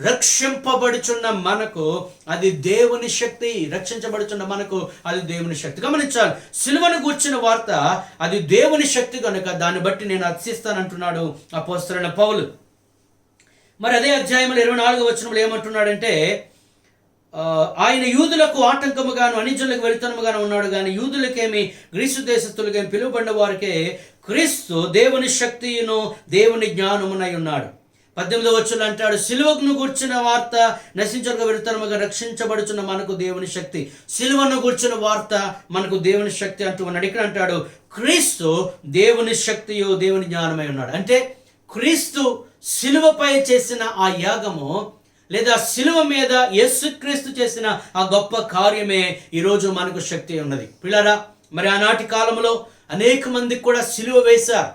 రక్షింపబడుచున్న మనకు అది దేవుని శక్తి, రక్షించబడుచున్న మనకు అది దేవుని శక్తి. గమనించాలి, సిలువను గూర్చిన వార్త అది దేవుని శక్తి కనుక దాన్ని బట్టి నేను అతిశయిస్తానంటున్నాడు అపోస్తలుడైన పౌలు. మరి అదే అధ్యాయంలో 24వ వచనంలో ఏమంటున్నాడంటే, ఆయన యూదులకు ఆటంకముగాను అన్యజనులకు వెళ్తనముగాను ఉన్నాడు, కానీ యూదులకేమి గ్రీసు దేశస్తులకేమి పిలువబడిన వారికే క్రీస్తు దేవుని శక్తియును దేవుని జ్ఞానమునై ఉన్నాడు. 18వ వచనంలో అంటాడు, సిలువను గూర్చిన వార్త నశించక వెళ్తనముగా రక్షించబడుచున్న మనకు దేవుని శక్తి. సిలువను గూర్చిన వార్త మనకు దేవుని శక్తి అంటూ ఉన్నాడు. ఇక్కడ అంటాడు, క్రీస్తు దేవుని శక్తియు దేవుని జ్ఞానమై ఉన్నాడు. అంటే క్రీస్తు సిలువపై చేసిన ఆ యాగము లేదా సిలువ మీద యేసుక్రీస్తు చేసిన ఆ గొప్ప కార్యమే ఈరోజు మనకు శక్తి ఉన్నది. పిల్లరా, మరి ఆనాటి కాలంలో అనేక మందికి కూడా సిలువ వేశారు.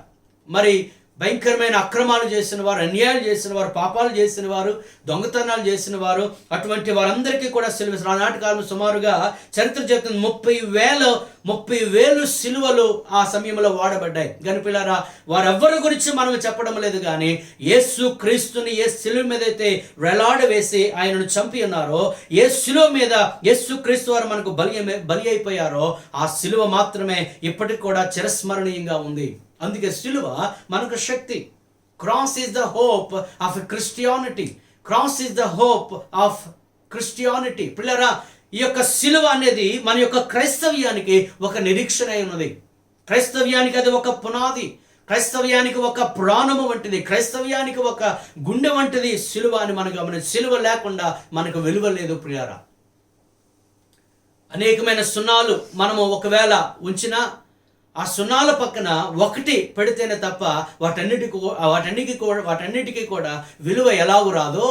మరి భయంకరమైన అక్రమాలు చేసిన వారు, అన్యాయాలు చేసిన వారు, పాపాలు చేసిన వారు, దొంగతనాలు చేసిన వారు, అటువంటి వారందరికీ కూడా సిలువ. ఆనాటి కాలం సుమారుగా చరిత్ర చెప్తుంది 30,000 సిలువలు ఆ సమయంలో వాడబడ్డాయి. కానీ పిల్లారా, వారెవ్వరి గురించి మనం చెప్పడం లేదు. కానీ యేసు క్రీస్తుని ఏ సిలువ మీద అయితే వేలాడవేసి ఆయనను చంపి ఉన్నారో, ఏ సిలువ మీద యేసు క్రీస్తు వారు మనకు బలి అయిపోయారో ఆ సిలువ మాత్రమే ఇప్పటికి కూడా చిరస్మరణీయంగా ఉంది. అందుకే సిలువ మనకు శక్తి. Cross is the hope of Christianity. Cross is the hope of Christianity. పిల్లరా, ఈ యొక్క సిలువ అనేది మన యొక్క క్రైస్తవ్యానికి ఒక నిరీక్షణ ఉన్నది. క్రైస్తవ్యానికి అది ఒక పునాది, క్రైస్తవ్యానికి ఒక ప్రాణము వంటిది, క్రైస్తవ్యానికి ఒక గుండె వంటిది సిలువ అని మనం గమనించి, సిలువ లేకుండా మనకు విలువ లేదు. ప్రియారా, అనేకమైన సున్నాలు మనము ఒకవేళ ఉంచినా ఆ సున్నాల పక్కన ఒకటి పెడితేనే తప్ప వాటన్నిటికీ కూడా విలువ ఎలాగూ రాదో,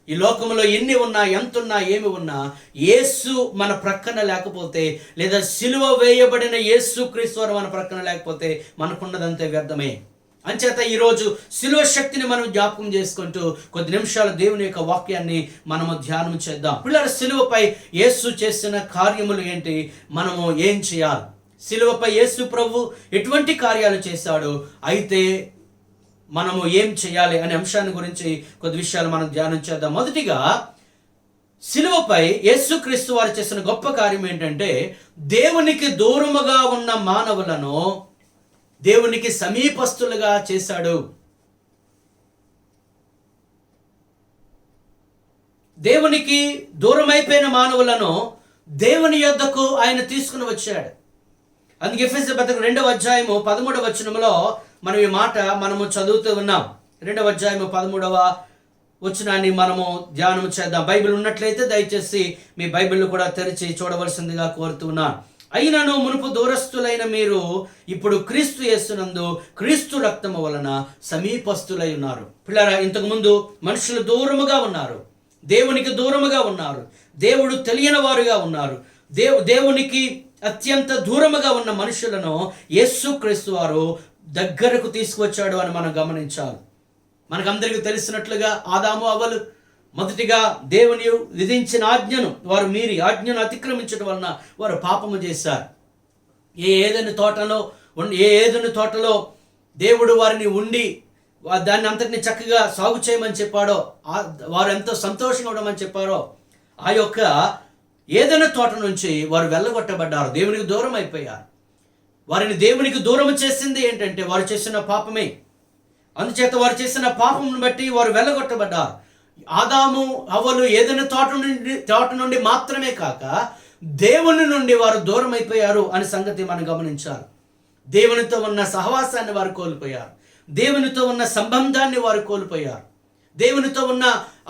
ఈ లోకంలో ఎన్ని ఉన్నా, ఎంత ఉన్నా, ఏమి ఉన్నా, యేసు మన ప్రక్కన లేకపోతే, లేదా సిలువ వేయబడిన యేసు క్రీస్తు మన ప్రక్కన లేకపోతే మనకున్నదంతే వ్యర్థమే. అంచేత ఈరోజు శిలువ శక్తిని మనం జ్ఞాపకం చేసుకుంటూ కొద్ది నిమిషాలు దేవుని యొక్క వాక్యాన్ని మనము ధ్యానం చేద్దాం. పిల్లల శిలువపై యేసు చేసిన కార్యములు ఏంటి, మనము ఏం చేయాలి, శిలువపై యేసు ప్రభు ఎటువంటి కార్యాలు చేశాడు, అయితే మనము ఏం చేయాలి అనే అంశాన్ని గురించి కొద్ది విషయాలు మనం ధ్యానం చేద్దాం. మొదటిగా శిలువపై యేసుక్రీస్తు వారు చేసిన గొప్ప కార్యం ఏంటంటే దేవునికి దూరముగా ఉన్న మానవులను దేవునికి సమీపస్తులుగా చేశాడు. దేవునికి దూరమైపోయిన మానవులను దేవుని యొద్దకు ఆయన తీసుకుని వచ్చాడు. అందుకే ఎఫెసీ పత్రిక 2వ అధ్యాయము 13వ వచనంలో మనం ఈ మాట మనము చదువుతూ ఉన్నాం. 2వ అధ్యాయము 13వ వచనాన్ని మనము ధ్యానం చేద్దాం. బైబిల్ ఉన్నట్లయితే దయచేసి మీ బైబిల్ కూడా తెరిచి చూడవలసిందిగా కోరుతున్నాను. అయినను మునుపు దూరస్తులైన మీరు ఇప్పుడు క్రీస్తు యేసునందు క్రీస్తు రక్తము వలన సమీపస్తులై ఉన్నారు. పిల్లరా, ఇంతకు ముందు మనుషులు దూరముగా ఉన్నారు, దేవునికి దూరముగా ఉన్నారు, దేవుడు తెలియని వారుగా ఉన్నారు. దేవునికి అత్యంత దూరముగా ఉన్న మనుషులను యేసుక్రీస్తు వారు దగ్గరకు తీసుకువచ్చాడు అని మనం గమనించాలి. మనకందరికీ తెలిసినట్లుగా ఆదాము అవ్వలు మొదటిగా దేవుని విధించిన ఆజ్ఞను వారు మీరి ఆజ్ఞను అతిక్రమించడం వలన వారు పాపము చేశారు. ఏ ఏదైనా తోటలో దేవుడు వారిని ఉండి దాన్ని అంతటిని చక్కగా సాగు చేయమని చెప్పాడో, వారు ఎంతో సంతోషంగా ఉండమని చెప్పారో, ఆ యొక్క ఏదైనా తోట నుంచి వారు వెళ్ళగొట్టబడ్డారు, దేవునికి దూరం అయిపోయారు. వారిని దేవునికి దూరం చేసింది ఏంటంటే వారు చేసిన పాపమే. అందుచేత వారు చేసిన పాపమును బట్టి వారు వెళ్ళగొట్టబడ్డారు. ఆదాము అవ్వలు ఏదైనా తోట నుండి మాత్రమే కాక దేవుని నుండి వారు దూరం అయిపోయారు అనే సంగతి మనం గమనించాలి. దేవునితో ఉన్న సహవాసాన్ని వారు కోల్పోయారు, దేవునితో ఉన్న సంబంధాన్ని వారు కోల్పోయారు, దేవునితో ఉన్న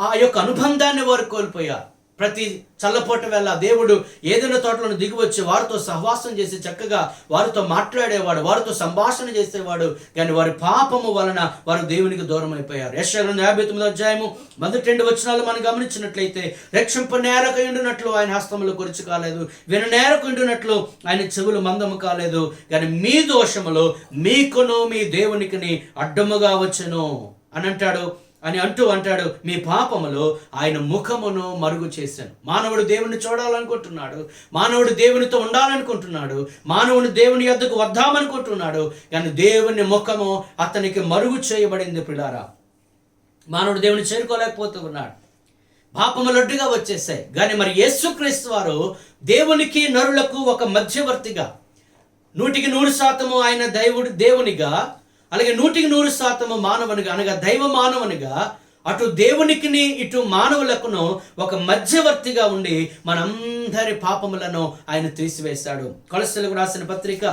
ఆ యొక్క అనుబంధాన్ని వారు కోల్పోయారు. ప్రతి చల్లపోట వేళ దేవుడు ఏదైనా తోటలను దిగివచ్చి వారితో సహవాసం చేసి చక్కగా వారితో మాట్లాడేవాడు, వారితో సంభాషణ చేసేవాడు. కానీ వారి పాపము వలన వారు దేవునికి దూరం అయిపోయారు. యెషయా 59వ అధ్యాయము 1-2 వచనాలు మనం గమనించినట్లయితే, రక్షింప నేరకు ఉండినట్లు ఆయన హస్తములు కొరుచు కాలేదు, విన నేరకు ఉండినట్లు ఆయన చెవులు మందము కాలేదు. కానీ మీ దోషములు మీకును మీ దేవునికి అడ్డముగా వచ్చెను అని అంటాడు. మీ పాపములో ఆయన ముఖమును మరుగు చేశాను. మానవుడు దేవుని చూడాలనుకుంటున్నాడు, మానవుడు దేవునితో ఉండాలనుకుంటున్నాడు, మానవుని దేవుని యొద్దకు వద్దామనుకుంటున్నాడు. కానీ దేవుని ముఖము అతనికి మరుగు చేయబడింది. పిల్లారా, మానవుడు దేవుని చేరుకోలేకపోతూ ఉన్నాడు, పాపములు అడ్డుగా వచ్చేసాయి. కానీ మరి యేసుక్రీస్తు వారు దేవునికి నరులకు ఒక మధ్యవర్తిగా, 100% ఆయన దేవునిగా, అలాగే 100% మానవునిగా, అనగా దైవ మానవునిగా, అటు దేవునికిని ఇటు మానవులకును ఒక మధ్యవర్తిగా ఉండి మనందరి పాపములను ఆయన తీసివేశాడు. కొలస్సీలకు రాసిన పత్రిక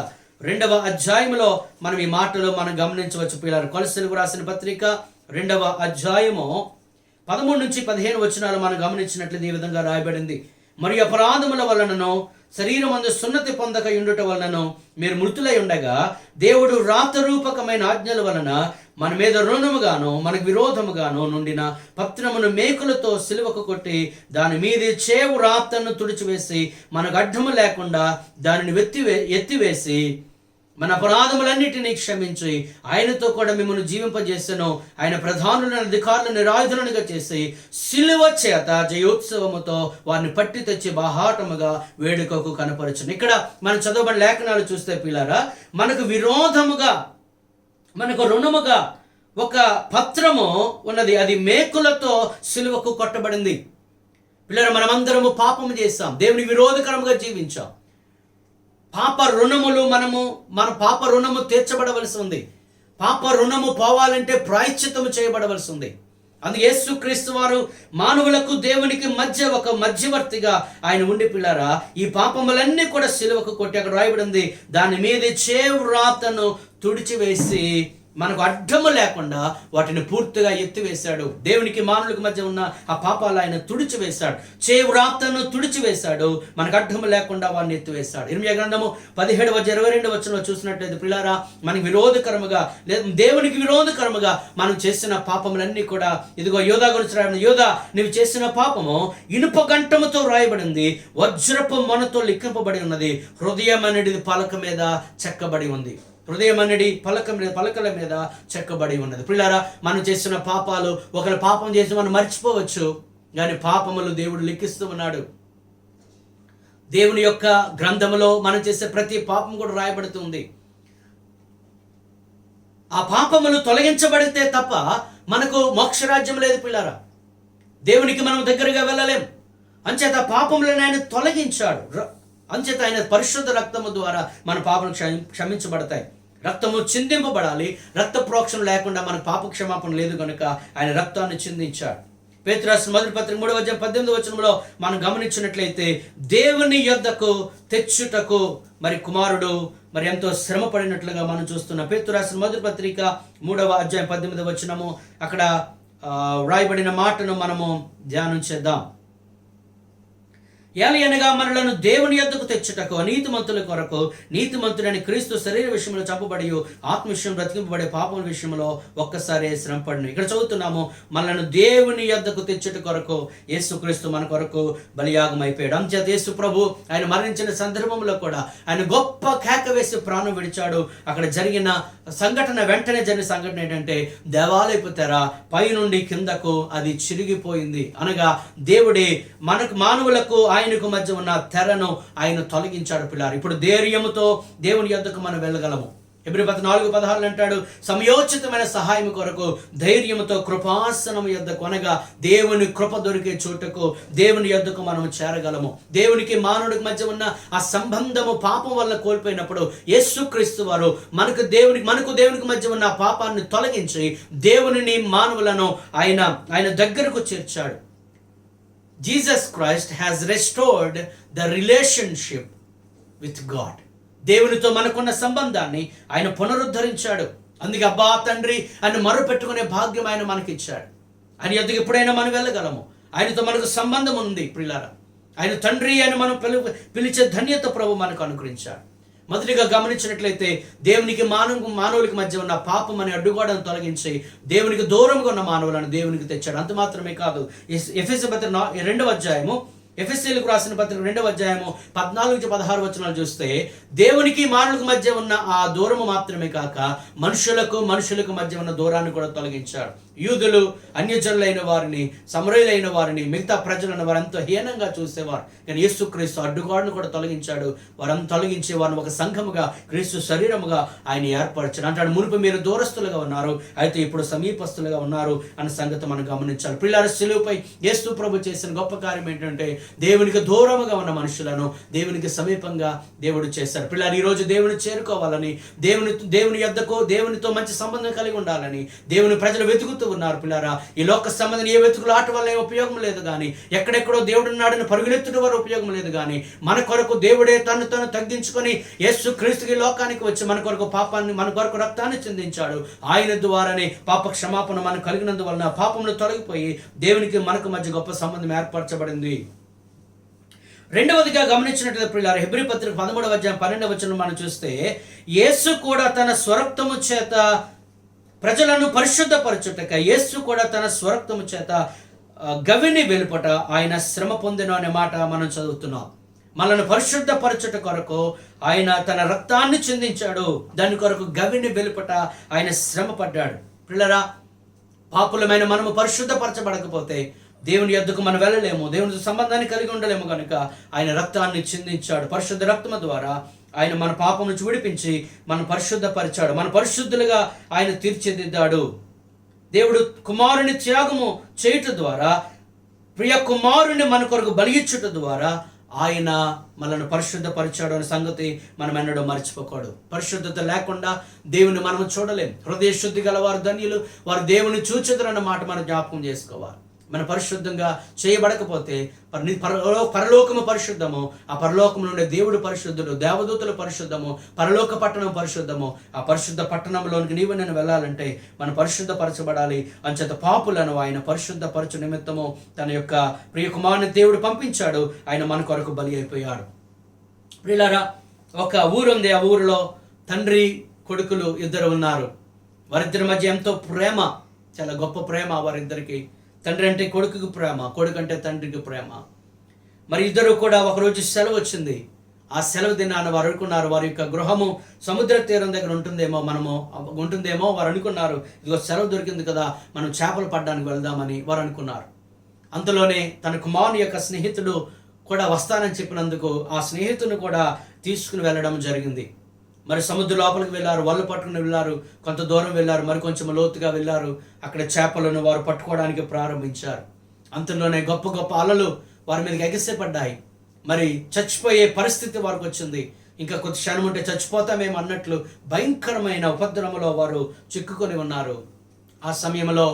2వ అధ్యాయములో మనం ఈ మాటలు మనం గమనించవచ్చు. పిల్లలు, కొలస్సీలకు రాసిన పత్రిక 2వ అధ్యాయము 13-15 వచనాలు మనం గమనించినట్లయితే ఈ విధంగా రాయబడింది. మరియు అపరాధముల వలనను శరీరమందు సున్నతి పొందక ఉండుట వలనను మీరు మృతులై ఉండగా దేవుడు రాతరూపకమైన ఆజ్ఞల వలన మన మీద రుణముగాను మనకు విరోధముగాను నుండిన పత్రమును మేకులతో సిలువకు కొట్టి దాని మీద చేవు రాతను తుడిచివేసి మనకు అడ్డము లేకుండా దానిని ఎత్తివేసి మన అపరాధములన్నిటినీ క్షమించి ఆయనతో కూడా మిమ్మల్ని జీవింపజేసెను. ఆయన ప్రధానులను అధికారులను నిరాయుధులుగా చేసి సిలువ చేత జయోత్సవముతో వారిని పట్టి తెచ్చి బాహాటముగా వేడుకకు కనపరచును. ఇక్కడ మనం చదవబడిన లేఖనాలు చూస్తే పిల్లారా, మనకు విరోధముగా, మనకు రుణముగా ఒక పత్రము ఉన్నది, అది మేకులతో సిలువకు కొట్టబడింది. పిల్లరా, మనమందరము పాపము చేస్తాం, దేవుని విరోధకరముగా జీవించాం. మన పాప రుణము తీర్చబడవలసి ఉంది. పాప రుణము పోవాలంటే ప్రాయశ్చిత్తము చేయబడవలసి ఉంది. అందుకే యేసుక్రీస్తు వారు మానవులకు దేవునికి మధ్య ఒక మధ్యవర్తిగా ఆయన ఉండి, పిల్లారా, ఈ పాపములన్నీ కూడా సిలువకు కొట్టి అక్కడ రాయబడింది, దాని మీద చేవు రాతను తుడిచివేసి మనకు అడ్డము లేకుండా వాటిని పూర్తిగా ఎత్తివేశాడు. దేవునికి మానవులకు మధ్య ఉన్న ఆ పాపాలు ఆయన తుడిచివేశాడు, చేవు రాతను తుడిచివేశాడు, మనకు అడ్డము లేకుండా వారిని ఎత్తివేశాడు. ఇర్మియా గ్రంథము 17-22 వచనంలో చూసినట్లయితే పిల్లారా, మనకి విరోధకరముగా దేవునికి విరోధకరముగా మనం చేసిన పాపములన్నీ కూడా, ఇదిగో యోధా గురించి రాయబడింది, యోధా నీవు చేసిన పాపము ఇనుప గంటముతో రాయబడింది, వజ్రపు మొనతో లిఖింపబడి ఉన్నది, హృదయం అనేది పలక మీద చెక్కబడి ఉంది. హృదయం అనేది పలకల మీద చెక్కబడి ఉన్నది. ప్రియులారా, మనం చేసిన పాపాలు, ఒకరు పాపం చేసి మనం మర్చిపోవచ్చు, కానీ పాపములు దేవుడు లెక్కిస్తూ ఉన్నాడు. దేవుని యొక్క గ్రంథములో మనం చేసే ప్రతి పాపం కూడా రాయబడుతుంది. ఆ పాపములు తొలగించబడితే తప్ప మనకు మోక్షరాజ్యం లేదు పిల్లారా. దేవునికి మనం దగ్గరగా వెళ్ళలేం. అంచేత పాపములను ఆయన తొలగించాడు. అంచేత ఆయన పరిశుద్ధ రక్తము ద్వారా మన పాపలు క్షమించబడతాయి. రక్తము చిందింపబడాలి. రక్త ప్రోక్షణ లేకుండా మన పాప క్షమాపణ లేదు కనుక ఆయన రక్తాన్ని చిందించాడు. పేతురు రాసిన మొదటి పత్రిక 3:18 మనం గమనించినట్లయితే దేవుని యొద్దకు తెచ్చుటకు మరి కుమారుడు మరి ఎంతో శ్రమ పడినట్లుగా మనం చూస్తున్నాం. పేతురు రాసిన మొదటి పత్రిక 3:18 అక్కడ వ్రాయబడిన మాటను మనము ధ్యానం చేద్దాం. ఏలయనగా మనలను దేవుని యొద్దకు తెచ్చుటకు అనీతిమంతుల కొరకు నీతిమంతుడని క్రీస్తు శరీర విషయంలో చంపబడి ఆత్మ విషయం బ్రతికింపబడే పాపం విషయంలో ఒక్కసారి శ్రమపడిన. ఇక్కడ చదువుతున్నాము, మనలను దేవుని యొద్దకు తెచ్చుట కొరకు యేసుక్రీస్తు మన కొరకు బలియాగం అయిపోయాడు. అంచేత యేసు ప్రభు ఆయన మరణించిన సందర్భంలో కూడా ఆయన గొప్ప కేక వేసి ప్రాణం విడిచాడు. అక్కడ జరిగిన వెంటనే జరిగిన సంఘటన ఏంటంటే దేవాలయపు తెర పైనుండి కిందకు అది చిరిగిపోయింది. అనగా దేవుడే మనకు మానవులకు ఆయనకు మధ్య ఉన్న తెరను ఆయన తొలగించాడు పిల్లారు. ఇప్పుడు ధైర్యముతో దేవుని యొద్దకు మనం వెళ్ళగలము. హెబ్రీ 4:16 అంటాడు, సమయోచితమైన సహాయం కొరకు ధైర్యముతో కృపాసనం యొద్దకు, అనగా దేవుని కృప దొరికే చోటుకు దేవుని యొద్దకు మనం చేరగలము. దేవునికి మానవుడికి మధ్య ఉన్న ఆ సంబంధము పాపం వల్ల కోల్పోయినప్పుడు యేసుక్రీస్తు వారు మనకు దేవునికి మధ్య ఉన్న పాపాన్ని తొలగించి దేవునిని మానవులను ఆయన దగ్గరకు చేర్చాడు. Jesus Christ has restored the relationship with God. దేవునితో మనకున్న సంబంధాన్ని ఆయన పునరుద్ధరించాడు. అందుకే అబ్బా తండ్రి ఆయన మొరపెట్టుకునే భాగ్యం ఆయన మనకిచ్చాడు. ఆయన యొద్దకు ఎప్పుడైనా మనం వెళ్ళగలము. ఆయనతో మనకు సంబంధం ఉంది ప్రియులారా. ఆయన తండ్రి అని మనం పిలిచే ధన్యత ప్రభు మనకు అనుగ్రహించాడు. మొదటిగా గమనించినట్లయితే దేవునికి మానవులకి మధ్య ఉన్న పాపం అనే అడ్డుగోడను తొలగించి దేవునికి దూరంగా ఉన్న మానవులను దేవునికి తెచ్చాడు. అంత మాత్రమే కాదు, ఎఫెసీ పత్రిక 2వ అధ్యాయము, ఎఫెసీలకు రాసిన పత్రిక 2వ అధ్యాయము 14-16 చూస్తే దేవునికి మానవులకు మధ్య ఉన్న ఆ దూరము మాత్రమే కాక మనుషులకు మధ్య ఉన్న దూరాన్ని కూడా తొలగించాడు. యూదులు అన్యజనులైన వారిని, సమరయులైన వారిని, మిగతా ప్రజలను వారంతా హీనంగా చూసేవారు. కానీ యేసుక్రీస్తు అడ్డుగోడను కూడా తొలగించాడు. వారంతా తొలగించే వారిని ఒక సంఘముగా, క్రీస్తు శరీరముగా ఆయన ఏర్పరచాడు. అంటాడు, మునుపు మీరు దూరస్తులుగా ఉన్నారు, అయితే ఇప్పుడు సమీపస్తులుగా ఉన్నారు అన్న సంగతి మనం గమనించాలి. పిల్లల శిలువపై యేసు ప్రభు చేసిన గొప్ప కార్యం ఏంటంటే దేవునికి దూరముగా ఉన్న మనుషులను దేవునికి సమీపంగా దేవుడు చేశారు. పిల్లలు ఈరోజు దేవుని చేరుకోవాలని, దేవుని యొద్దకు, దేవునితో మంచి సంబంధం కలిగి ఉండాలని దేవుని ప్రజలు వెతుకుతూ ఉన్నారు. పిల్లారా, ఈ లోక సంబంధం ఏ వెతుకులు ఆట వల్ల ఉపయోగం లేదు కానీ, ఎక్కడెక్కడో దేవుడు ఉన్నాడని పరుగులెత్తుడు వరకు ఉపయోగం లేదు కానీ, మన కొరకు దేవుడే తను తగ్గించుకొని యేసు క్రీస్తుకి లోకానికి వచ్చి మన కొరకు పాపాన్ని, మన కొరకు రక్తాన్ని చెందించాడు. ఆయన ద్వారానే పాప క్షమాపణ మనం కలిగినందువలన పాపములు తొలగిపోయి దేవునికి మనకు మధ్య గొప్ప సంబంధం ఏర్పరచబడింది. రెండవదిగా గమనించినట్లయితే ప్రియులారా, హెబ్రీ పత్రిక 13వ అధ్యాయం 12వ వచనం మనం చూస్తే, యేసు కూడా తన స్వరక్తము చేత ప్రజలను పరిశుద్ధపరచుటక, యేసు కూడా తన స్వరక్తము చేత గవిని వెలుపట ఆయన శ్రమ పొందెను అనే మాట మనం చదువుతున్నాం. మనల్ని పరిశుద్ధపరచుట కొరకు ఆయన తన రక్తాన్ని చిందించాడు. దాని కొరకు గవిని వెలుపట ఆయన శ్రమ పడ్డాడు. పిల్లరా, పాపులమైన మనము పరిశుద్ధపరచబడకపోతే దేవుని యొద్దకు మనం వెళ్ళలేము, దేవునితో సంబంధాన్ని కలిగి ఉండలేము. కనుక ఆయన రక్తాన్ని చిందించాడు. పరిశుద్ధ రక్తము ద్వారా ఆయన మన పాపం నుంచి విడిపించి మనం పరిశుద్ధపరిచాడు. మన పరిశుద్ధులుగా ఆయన తీర్చిదిద్దాడు. దేవుడు కుమారుని త్యాగము చేయుట ద్వారా, ప్రియ కుమారుని మన కొరకు బలియిచ్చుట ద్వారా ఆయన మనల్ని పరిశుద్ధపరిచాడు అనే సంగతి మనం ఎన్నడూ మర్చిపోకూడదు. పరిశుద్ధత లేకుండా దేవుని మనం చూడలేం. హృదయ శుద్ధి గల వారు ధన్యులు, వారు దేవుని చూచెదరన్న మాట మనం జ్ఞాపకం చేసుకోవాలి. మన పరిశుద్ధంగా చేయబడకపోతే పరలోకము పరిశుద్ధము, ఆ పరలోకము నుండి దేవుడు పరిశుద్ధుడు, దేవదూతలు పరిశుద్ధము, పరలోక పట్టణం పరిశుద్ధము. ఆ పరిశుద్ధ పట్టణంలోనికి నీవు నేను వెళ్ళాలంటే మనం పరిశుద్ధపరచబడాలి. అంచేత పాపులను ఆయన పరిశుద్ధపరచు నిమిత్తము తన యొక్క ప్రియ కుమారుని దేవుడు పంపించాడు. ఆయన మన కొరకు బలి అయిపోయాడు. ప్రియులారా, ఒక ఊరు ఉంది. ఆ ఊరిలో తండ్రి కొడుకులు ఇద్దరు ఉన్నారు. వారిద్దరి మధ్య ఎంతో ప్రేమ, చాలా గొప్ప ప్రేమ వారిద్దరికి. తండ్రి అంటే కొడుకుకి ప్రేమ, కొడుకు అంటే తండ్రికి ప్రేమ. మరి ఇద్దరు కూడా ఒకరోజు సెలవు వచ్చింది. ఆ సెలవు దినాన్ని వారు అనుకున్నారు వారి యొక్క గృహము సముద్ర తీరం దగ్గర ఉంటుందేమో వారు అనుకున్నారు. ఇదిగో సెలవు దొరికింది కదా, మనం చేపలు పట్టడానికి వెళ్దామని వారు అనుకున్నారు. అంతలోనే తన కుమారుని యొక్క స్నేహితుడు కూడా వస్తానని చెప్పినందుకు ఆ స్నేహితుని కూడా తీసుకుని వెళ్ళడం జరిగింది. మరి సముద్ర లోపలికి వెళ్ళారు, వలలు పట్టుకుని వెళ్ళారు, కొంత దూరం వెళ్ళారు, మరి కొంచెం లోతుగా వెళ్ళారు. అక్కడ చేపలను వారు పట్టుకోవడానికి ప్రారంభించారు. అంతలోనే గొప్ప గొప్ప అలలు వారి మీదకి ఎగసిపడ్డాయి. మరి చచ్చిపోయే పరిస్థితి వారికి వచ్చింది. ఇంకా కొద్ది క్షణం ఉంటే చచ్చిపోతామేమో అన్నట్లు భయంకరమైన ఉపద్రవంలో వారు చిక్కుకొని ఉన్నారు. ఆ సమయంలో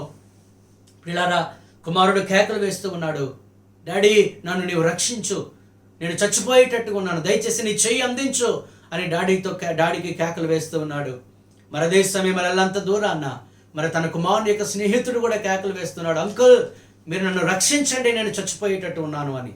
పిల్లారా, కుమారుడు కేకలు వేస్తూ ఉన్నాడు, డాడీ నన్ను నీవు రక్షించు, నేను చచ్చిపోయేటట్టుగా ఉన్నాను, దయచేసి నీ చెయ్యి అందించు అని డాడీకి కేకలు వేస్తూ ఉన్నాడు. మరి అదే సమయం వెళ్ళంత దూరాన్న మరి తన కుమారుని యొక్క స్నేహితుడు కూడా కేకలు వేస్తున్నాడు, అంకుల్ మీరు నన్ను రక్షించండి, నేను చచ్చిపోయేటట్టు ఉన్నాను అని.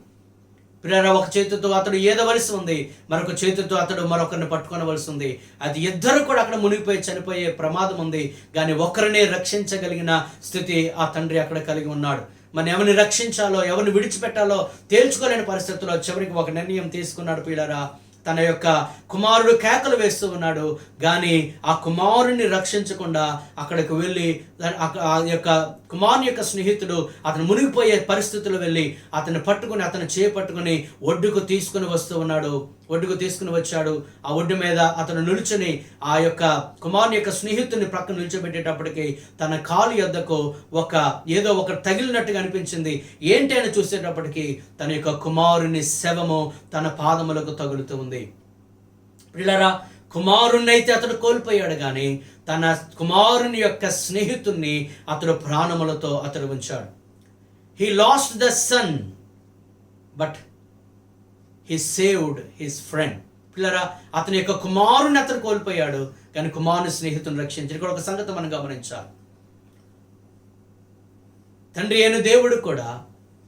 పిల్లరా, ఒక చేతితో అతడు ఏదవలసి ఉంది, మరొక చేతితో అతడు మరొకరిని పట్టుకొనవలసి ఉంది. అది ఇద్దరు కూడా అక్కడ మునిగిపోయి చనిపోయే ప్రమాదం ఉంది. కానీ ఒకరినే రక్షించగలిగిన స్థితి ఆ తండ్రి అక్కడ కలిగి ఉన్నాడు. మరి ఎవరిని రక్షించాలో ఎవరిని విడిచిపెట్టాలో తేల్చుకోలేని పరిస్థితుల్లో చివరికి ఒక నిర్ణయం తీసుకున్నాడు. పిల్లరా, తన యొక్క కుమారుడు కేకలు వేస్తూ ఉన్నాడు, కానీ ఆ కుమారుడిని రక్షించకుండా అక్కడికి వెళ్ళి ఆ యొక్క కుమారుని యొక్క స్నేహితుడు అతను మునిగిపోయే పరిస్థితుల్లో వెళ్ళి అతన్ని పట్టుకుని అతను చేపట్టుకుని ఒడ్డుకు తీసుకుని వస్తూ ఉన్నాడు. ఒడ్డుకు తీసుకుని వచ్చాడు. ఆ ఒడ్డు మీద అతను నిలుచుని ఆ యొక్క కుమారుని యొక్క స్నేహితుడిని ప్రక్కన నిల్చోబెట్టేటప్పటికి తన కాలు యొద్దకు ఏదో ఒక తగిలినట్టుగా అనిపించింది. ఏంటి అని చూసేటప్పటికి తన యొక్క కుమారుని శవము తన పాదములకు తగులుతూ ఉంది. పిల్లరా, కుమారుణ్ణి అయితే అతడు కోల్పోయాడు, కానీ తన కుమారుని యొక్క స్నేహితుణ్ణి అతడు ప్రాణములతో అతడు ఉంచాడు. He lost the son but he saved his friend. పిల్లరా, అతని యొక్క కుమారుని అతను కోల్పోయాడు, కానీ కుమారుని స్నేహితుని రక్షించాడు. ఇక్కడ ఒక సంగతి మనం గమనించాలి. తండ్రి అయిన దేవుడు కూడా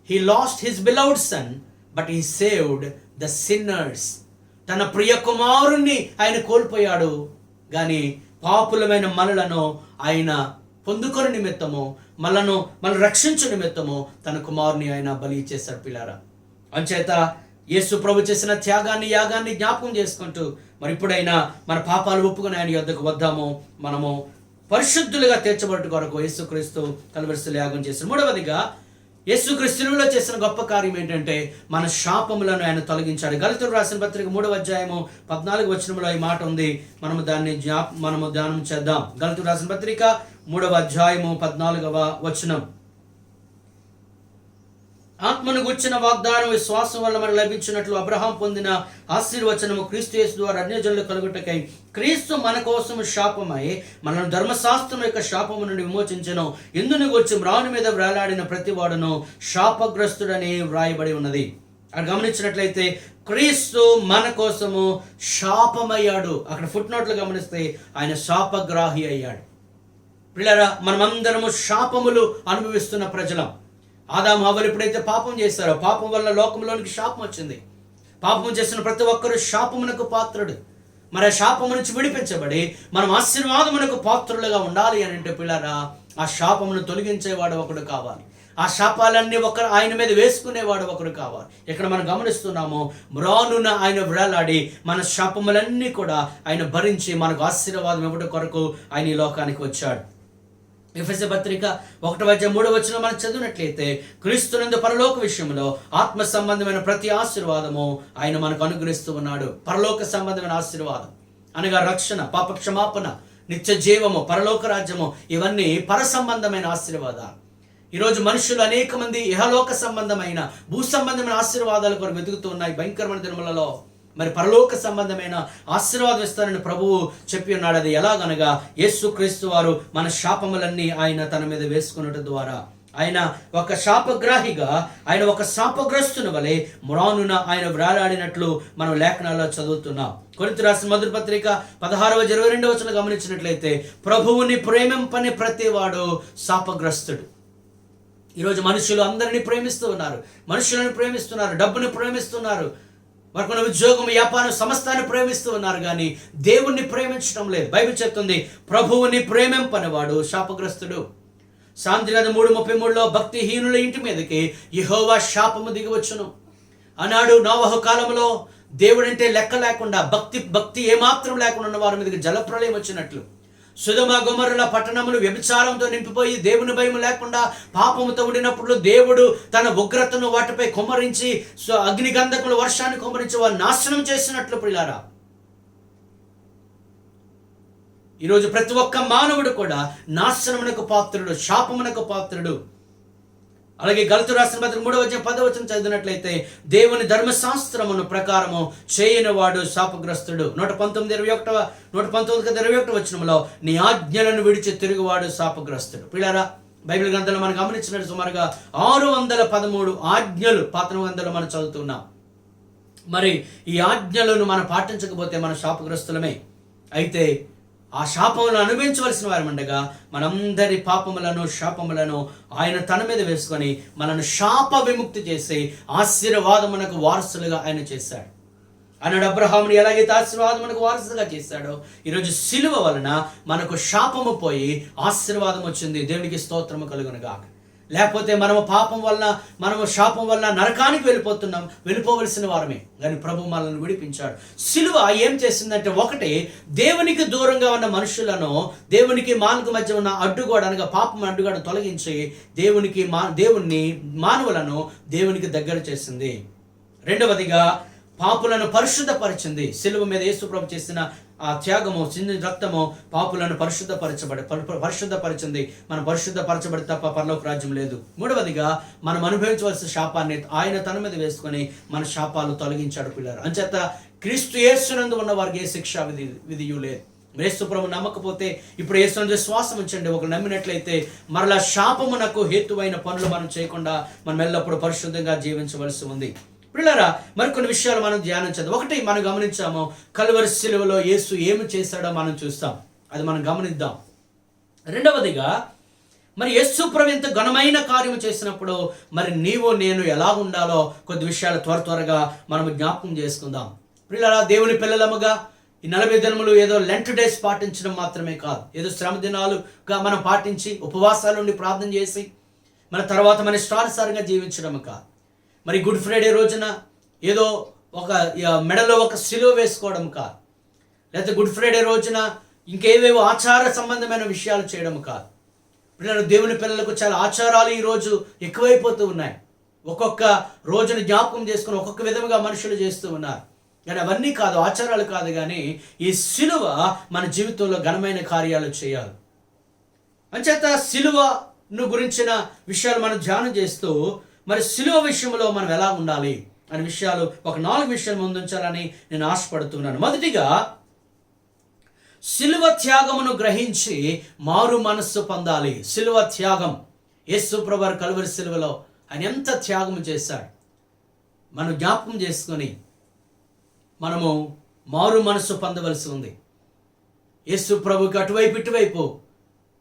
he lost his beloved son but he saved the sinners. తన ప్రియ కుమారుణ్ణి ఆయన కోల్పోయాడు, కానీ పాపులమైన మనలను ఆయన పొందుకొని నిమిత్తము మనల్ని రక్షించు నిమిత్తము తన కుమారుని ఆయన బలి చేశాడు. పిల్లారా, అంచేత యేసు ప్రభు చేసిన యాగాన్ని జ్ఞాపకం చేసుకుంటూ మరి ఇప్పుడైనా మన పాపాలు ఒప్పుకొని ఆయన యొద్దకు వద్దాము. మనము పరిశుద్ధులుగా తీర్చబట్టు కొరకు యేసుక్రీస్తు కల్వరి యాగం చేశారు. మూడవదిగా యేసుక్రీస్తులో చేసిన గొప్ప కార్యం ఏంటంటే మన శాపములను ఆయన తొలగించాడు. గలతీయులకు రాసిన పత్రిక 3వ అధ్యాయము 14వ వచనంలో ఈ మాట ఉంది. మనము ధ్యానం చేద్దాం. గలతీయులకు రాసిన పత్రిక 3వ అధ్యాయము 14వ వచనం. ఆత్మను గుర్చిన వాగ్దానం విశ్వాసం వల్ల మనకు లభించినట్లు అబ్రహాం పొందిన ఆశీర్వచనము క్రీస్తు యేసు ద్వారా అన్యజనులు కలుగుటకై క్రీస్తు మన కోసము శాపమై మనల్ని ధర్మశాస్త్రం యొక్క శాపము నుండి విమోచించెను. ఇందును గురించి మ్రాను మీద వ్రేలాడిన ప్రతి వాడును శాపగ్రస్తుడని వ్రాయబడి ఉన్నది. అక్కడ గమనించినట్లయితే క్రీస్తు మన కోసము శాపమయ్యాడు. అక్కడ ఫుట్ నోట్లు గమనిస్తే ఆయన శాపగ్రాహి అయ్యాడు. పిల్లరా, మనమందరము శాపములు అనుభవిస్తున్న ప్రజలం. ఆదాము హవ్వలు ఎప్పుడైతే పాపం చేశారో పాపం వల్ల లోకంలోనికి శాపం వచ్చింది. పాపం చేసిన ప్రతి ఒక్కరూ శాపమునకు పాత్రుడు. మరి ఆ శాపము నుంచి విడిపించబడి మనం ఆశీర్వాదమునకు పాత్రులుగా ఉండాలి అని అంటే పిల్లరా, ఆ శాపమును తొలగించేవాడు ఒకడు కావాలి. ఆ శాపాలన్నీ ఆయన మీద వేసుకునేవాడు ఒకడు కావాలి. ఇక్కడ మనం గమనిస్తున్నాము, మ్రానున ఆయన వ్రేలాడి మన శాపములన్నీ కూడా ఆయన భరించి మనకు ఆశీర్వాదం ఇవ్వడం కొరకు ఆయన ఈ లోకానికి వచ్చాడు. ఎఫెసీ పత్రిక 1:3 వచనం మనం చదివినట్లయితే క్రీస్తునందు పరలోక విషయంలో ఆత్మ సంబంధమైన ప్రతి ఆశీర్వాదము ఆయన మనకు అనుగ్రహిస్తూ ఉన్నాడు. పరలోక సంబంధమైన ఆశీర్వాదం అనగా రక్షణ, పాప క్షమాపణ, నిత్య జీవము, పరలోక రాజ్యము, ఇవన్నీ పర సంబంధమైన ఆశీర్వాదాలు. ఈరోజు మనుషులు అనేక మంది ఇహలోక సంబంధమైన భూ సంబంధమైన ఆశీర్వాదాల కొరకు వెతుకుతూ ఉన్నాయి భయంకరమైన దినములలో. మరి పరలోక సంబంధమైన ఆశీర్వాదం ఇస్తానని ప్రభువు చెప్పి ఉన్నాడు. అది ఎలాగనగా యేసుక్రీస్తు వారు మన శాపములన్నీ ఆయన తన మీద వేసుకున్నట్టు ద్వారా ఆయన ఒక శాపగ్రాహిగా, ఆయన ఒక శాపగ్రస్తుని వలె మ్రానున ఆయన వ్రేలాడినట్లు మనం లేఖనాల్లో చదువుతున్నాం. కొరింథీయులకు రాసిన మొదటి పత్రిక 16:22 వచనం గమనించినట్లయితే ప్రభువుని ప్రేమింపని ప్రతివాడు శాపగ్రస్తుడు. ఈరోజు మనుషులు అందరినీ ప్రేమిస్తూ ఉన్నారు, మనుషులను ప్రేమిస్తున్నారు, డబ్బుని ప్రేమిస్తున్నారు, వారికి ఉద్యోగం, వ్యాపారం, సమస్తాన్ని ప్రేమిస్తూ ఉన్నారు, కానీ దేవుణ్ణి ప్రేమించడం లేదు. బైబిల్ చెప్తుంది ప్రభువుని ప్రేమింపనివాడు శాపగ్రస్తుడు. సాంద్రత 3:33లో భక్తిహీనుల ఇంటి మీదకి యెహోవా శాపము దిగివచ్చును అన్నాడు. నోవహు కాలంలో దేవుడంటే లెక్క లేకుండా భక్తి ఏమాత్రం లేకుండా ఉన్న వారి మీదకి జలప్రలయం వచ్చినట్లు, సొదొమ గొమొర్రా పట్టణములు వ్యభిచారంతో నింపిపోయి దేవుని భయం లేకుండా పాపముతో ఉండినప్పుడు దేవుడు తన ఉగ్రతను వాటిపై కుమ్మరించి అగ్నిగంధకుల వర్షాన్ని కుమ్మరించి వారు నాశనం చేసినట్లు ప్రియులారా, ఈరోజు ప్రతి ఒక్క మానవుడు కూడా నాశనమునకు పాత్రుడు, శాపమునకు పాత్రుడు. అలాగే గలతీ రాసిన పత్రిక 3:10 చదివినట్లయితే దేవుని ధర్మశాస్త్రమును ప్రకారము చేయని వాడు శాపగ్రస్తుడు. 119:21 వచనంలో నీ ఆజ్ఞలను విడిచి తిరుగువాడు శాపగ్రస్తుడు. పిల్లారా, బైబిల్ గ్రంథంలో మనం గమనించినట్టు సుమారుగా 613 ఆజ్ఞలు పాత నిబంధనలో మనం చదువుతున్నాం. మరి ఈ ఆజ్ఞలను మనం పాటించకపోతే మనం శాపగ్రస్తులమే. అయితే ఆ శాపములను అనుభవించవలసిన వారమండగా మనందరి పాపములను శాపములను ఆయన తన మీద వేసుకొని మనను శాప విముక్తి చేసి ఆశీర్వాదమునకు వారసులుగా ఆయన చేశాడు. అన్నాడు అబ్రహాముని ఎలాగైతే ఆశీర్వాదమునకు వారసుగా చేశాడో, ఈరోజు సిలువ వలన మనకు శాపము పోయి ఆశీర్వాదం వచ్చింది. దేవునికి స్తోత్రము కలుగునుగాక. లేకపోతే మనము పాపం వల్ల, మనము శాపం వల్ల నరకానికి వెళ్ళిపోవలసిన వారమే. కానీ ప్రభు మనల్ని విడిపించాడు. సిలువ ఏం చేసిందంటే, ఒకటి దేవునికి దూరంగా ఉన్న మనుషులను, దేవునికి మానవుకు మధ్య ఉన్న అడ్డుగోడ అనగా పాపం అడ్డుగోడ తొలగించి దేవుణ్ణి మానవులను దేవునికి దగ్గర చేసింది. రెండవదిగా పాపులను పరిశుద్ధపరిచింది. సిలువ మీద యేసు ప్రభు చేసిన ఆ త్యాగము, చిన్న రక్తము పాపులను పరిశుద్ధపరిచింది. మనం పరిశుద్ధపరచబడి తప్ప పరలోక రాజ్యం లేదు. మూడవదిగా మనం అనుభవించవలసిన శాపాన్ని ఆయన తన మీద వేసుకొని మన శాపాలు తొలగించాడు పిల్లలు. అంచేత క్రీస్తు యేసునందు ఉన్న వారికి ఏ శిక్షా విధియు లేదు. యేసు ప్రభు నమ్మకపోతే ఇప్పుడు యేసునందు విశ్వాసం ఉంచండి. ఒకరు నమ్మినట్లయితే మరలా శాపమునకు హేతువైన పనులు మనం చేయకుండా మనం ఎల్లప్పుడూ పరిశుద్ధంగా జీవించవలసి ఉంది. పిల్లరా, మరికొన్ని విషయాలు మనం ధ్యానించదు. ఒకటి మనం గమనించాము, కలువరి సిలువలో యేసు ఏమి చేశాడో మనం చూస్తాం, అది మనం గమనిద్దాం. రెండవదిగా, మరి యేసు ప్రభు ఇంత ఘనమైన కార్యము చేసినప్పుడు మరి నీవు నేను ఎలా ఉండాలో కొద్ది విషయాలు త్వరగా మనం జ్ఞాపకం చేసుకుందాం. పిల్లరా, దేవుని పిల్లలముగా ఈ 40 దినములు ఏదో లెంట్ డేస్ పాటించడం మాత్రమే కాదు, ఏదో శ్రమ దినాలుగా మనం పాటించి ఉపవాసాల నుండి ప్రార్థన చేసి మన తర్వాత మన ఇష్టానుసారంగా జీవించడం కాదు. మరి గుడ్ ఫ్రైడే రోజున ఏదో ఒక మెడలో ఒక సిలువ వేసుకోవడం కాదు, లేకపోతే గుడ్ ఫ్రైడే రోజున ఇంకేవేవో ఆచార సంబంధమైన విషయాలు చేయడం కాదు. పిల్లలు, దేవుని పిల్లలకు చాలా ఆచారాలు ఈరోజు ఎక్కువైపోతూ ఉన్నాయి. ఒక్కొక్క రోజును జ్ఞాపకం చేసుకుని ఒక్కొక్క విధముగా మనుషులు చేస్తూ ఉన్నారు. కానీ అవన్నీ కాదు, ఆచారాలు కాదు. కానీ ఈ సిలువ మన జీవితంలో ఘనమైన కార్యాలు చేయాలి. అంచేత సిలువను గురించిన విషయాలు మనం ధ్యానం చేస్తూ, మరి సిలువ విషయంలో మనం ఎలా ఉండాలి అనే విషయాలు ఒక 4 విషయాలు ముందుంచాలని నేను ఆశపడుతున్నాను. మొదటిగా, సిలువ త్యాగమును గ్రహించి మారు మనస్సు పొందాలి. సిలువ త్యాగం, యేసు ప్రభువు కలువరి సిలువలో ఆయన ఎంత త్యాగం చేశాడు మనం జ్ఞాపకం చేసుకొని మనము మారు మనస్సు పొందవలసి ఉంది. యేసు ప్రభువుకి అటువైపు ఇటువైపు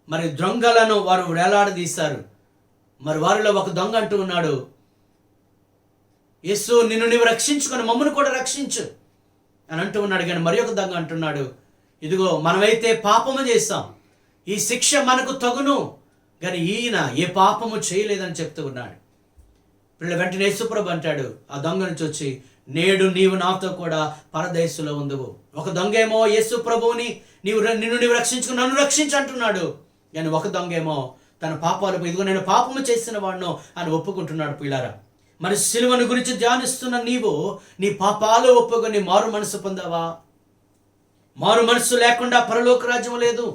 మరి దొంగలను వారు వేలాడదీశారు. మరి వారిలో ఒక దొంగ అంటూ ఉన్నాడు, యేసు నిన్ను నీవు రక్షించుకొని మమ్మల్ని కూడా రక్షించు అని అంటూ ఉన్నాడు. కానీ మరి ఒక దొంగ అంటున్నాడు, ఇదిగో మనమైతే పాపము చేస్తాం, ఈ శిక్ష మనకు తగును, కానీ ఈయన ఏ పాపము చేయలేదని చెప్తూ ఉన్నాడు. పిల్లల వెంటనే యేసుప్రభు అంటాడు ఆ దొంగ నుంచి వచ్చి, నేడు నీవు నాతో కూడా పరదేశంలో ఉందువు. ఒక దొంగ ఏమో యేసు ప్రభువుని నిన్ను నీవు రక్షించుకుని నన్ను రక్షించు అంటున్నాడు. కానీ ఒక దొంగ ఏమో తన పాపాలు, ఇదిగో నేను పాపము చేసిన వాడును అని ఒప్పుకుంటున్నాడు. పిల్లారా, మరి సిలువను గురించి ధ్యానిస్తున్న నీవు నీ పాపాలు ఒప్పుకొని మారు మనసు పొందావా? మారు మనసు లేకుండా పరలోక రాజ్యం లేదు.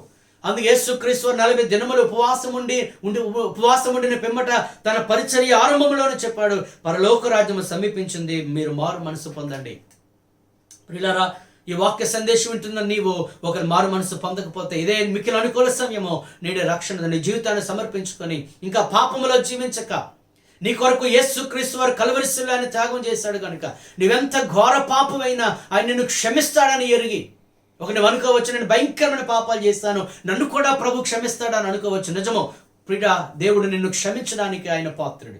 అందుకే యేసుక్రీస్తు 40 దినములు ఉపవాసం ఉండిన పిమ్మట తన పరిచర్య ఆరంభంలోనే చెప్పాడు, పరలోక రాజ్యం సమీపించింది, మీరు మారు మనసు పొందండి. ప్రియులారా, ఈ వాక్య సందేశం వింటున్న నీవు ఒకరు మారు మనసు పొందకపోతే ఇదే మిక్కిలి అనుకూల సమయము. నేడే రక్షణ నీ జీవితాన్ని సమర్పించుకొని ఇంకా పాపములో జీవించక నీ కొరకు యేసుక్రీస్తు వారు కలువరి సిలువను త్యాగం చేశాడు కనుక నీవెంత ఘోర పాపమైనా ఆయన నిన్ను క్షమిస్తాడని ఎరిగి, ఒక నువ్వు అనుకోవచ్చు నేను భయంకరమైన పాపాలు చేస్తాను, నన్ను కూడా ప్రభు క్షమిస్తాడని అనుకోవచ్చు. నిజమో ప్రియ, దేవుడు నిన్ను క్షమించడానికి ఆయన పాత్రుడు.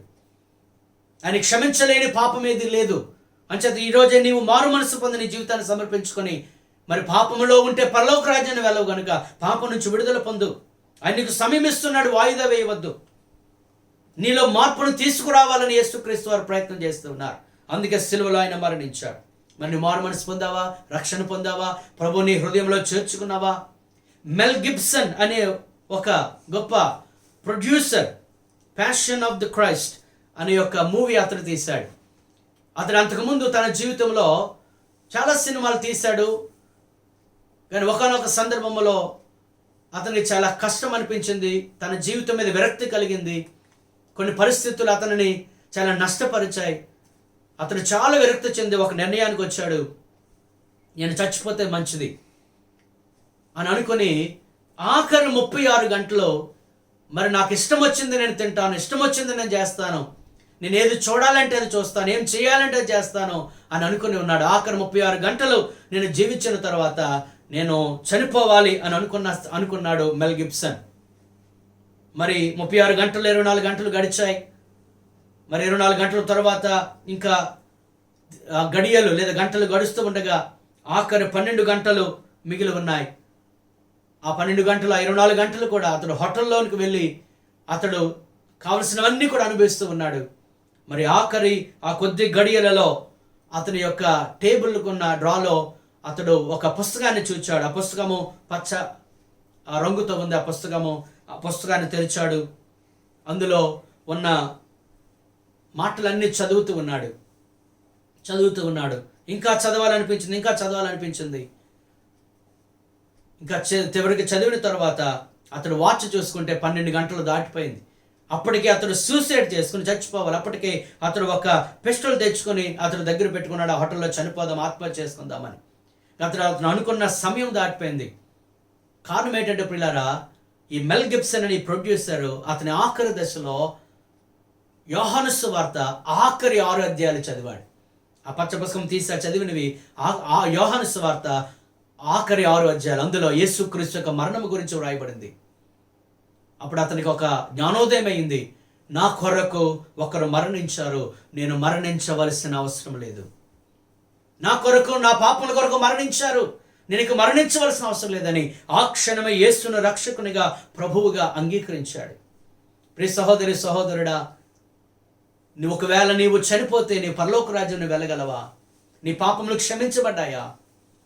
ఆయన క్షమించలేని పాపం ఏది లేదు. అంచేత ఈరోజే నీవు మారు మనసు పొంది నీ జీవితాన్ని సమర్పించుకొని మరి పాపములో ఉంటే పరలోక రాజ్యాన్ని వెళ్ళవు కనుక పాపం నుంచి విడుదల పొందు. ఆయన నీకు సమయం ఇస్తున్నాడు, వాయిదా వేయవద్దు. నీలో మార్పును తీసుకురావాలని యేసుక్రీస్తు వారు ప్రయత్నం చేస్తూ ఉన్నారు. అందుకే సిలువలో ఆయన మరణించాడు. మరి నీ మారు మనసు పొందావా? రక్షణ పొందావా? ప్రభుని హృదయంలో చేర్చుకున్నావా? మెల్ గిబ్సన్ అనే ఒక గొప్ప producer passion of the Christ అనే ఒక మూవీ అతను తీశాడు. అతను అంతకుముందు తన జీవితంలో చాలా సినిమాలు తీశాడు. కానీ ఒకానొక సందర్భంలో అతనికి చాలా కష్టం అనిపించింది. తన జీవితం మీద విరక్తి కలిగింది. కొన్ని పరిస్థితులు అతనిని చాలా నష్టపరిచాయి. అతను చాలా విరక్తి చెంది ఒక నిర్ణయానికి వచ్చాడు, నేను చచ్చిపోతే మంచిది అని అనుకుని ఆఖరి 36 గంటలు మరి నాకు ఇష్టం వచ్చింది నేను తింటాను, ఇష్టం వచ్చింది నేను చేస్తాను, నేను ఏది చూడాలంటే అది చూస్తాను, ఏం చేయాలంటే అది చేస్తాను అని అనుకుని ఉన్నాడు. ఆఖరి 36 గంటలు నేను జీవించిన తర్వాత నేను చనిపోవాలి అని అనుకున్నాడు మెల్ గిబ్సన్. మరి 36 గంటలు 24 గంటలు గడిచాయి. మరి 24 గంటల తర్వాత ఇంకా గడియలు లేదా గంటలు గడుస్తూ ఉండగా ఆఖరి 12 గంటలు మిగిలి ఉన్నాయి. ఆ 12 గంటలు 24 గంటలు కూడా అతడు హోటల్లోనికి వెళ్ళి అతడు కావలసినవన్నీ కూడా అనుభవిస్తూ ఉన్నాడు. మరి ఆఖరి ఆ కొద్ది గడియలలో అతని యొక్క టేబుల్కున్న డ్రాలో అతడు ఒక పుస్తకాన్ని చూచాడు. ఆ పుస్తకము పచ్చ రంగుతో ఉంది. ఆ పుస్తకాన్ని తెరిచాడు. అందులో ఉన్న మాటలన్నీ చదువుతూ ఉన్నాడు. ఇంకా చదవాలనిపించింది. ఇంకా చివరికి చదివిన తర్వాత అతడు వాచ్ చూసుకుంటే 12 గంటలు దాటిపోయింది. అప్పటికే అతడు సూసైడ్ చేసుకుని చచ్చిపోవాలి. అప్పటికే అతడు ఒక పిస్టల్ తెచ్చుకొని అతడు దగ్గర పెట్టుకున్నాడు. ఆ హోటల్లో చనిపోదాం, ఆత్మహత్య చేసుకుందామని. అతను అనుకున్న సమయం దాటిపోయింది. కారణం ఏంటంటే ప్రియులారా, ఈ మెల్ గిబ్సన్ అని ప్రొడ్యూసరు అతని ఆఖరి దశలో యోహాను సువార్త ఆఖరి 6 అధ్యాయాలు చదివాడు. ఆ పచ్చ పుస్తకం తీసి చదివినవి ఆ యోహాను సువార్త ఆఖరి 6 అధ్యాయాలు. అందులో యేసుక్రీస్తు యొక్క మరణం గురించి వ్రాయబడింది. అప్పుడు అతనికి ఒక జ్ఞానోదయం అయింది. నా కొరకు ఒకరు మరణించారు, నేను మరణించవలసిన అవసరం లేదు. నా కొరకు, నా పాపముల కొరకు మరణించారు, నేను ఇక మరణించవలసిన అవసరం లేదని ఆ క్షణమే యేసును రక్షకునిగా ప్రభువుగా అంగీకరించాడు. ప్రియ సహోదరి సహోదరుడా, ఒకవేళ నీవు చనిపోతే నీ పరలోక రాజ్యం వెళ్ళగలవా? నీ పాపములు క్షమించబడ్డాయా?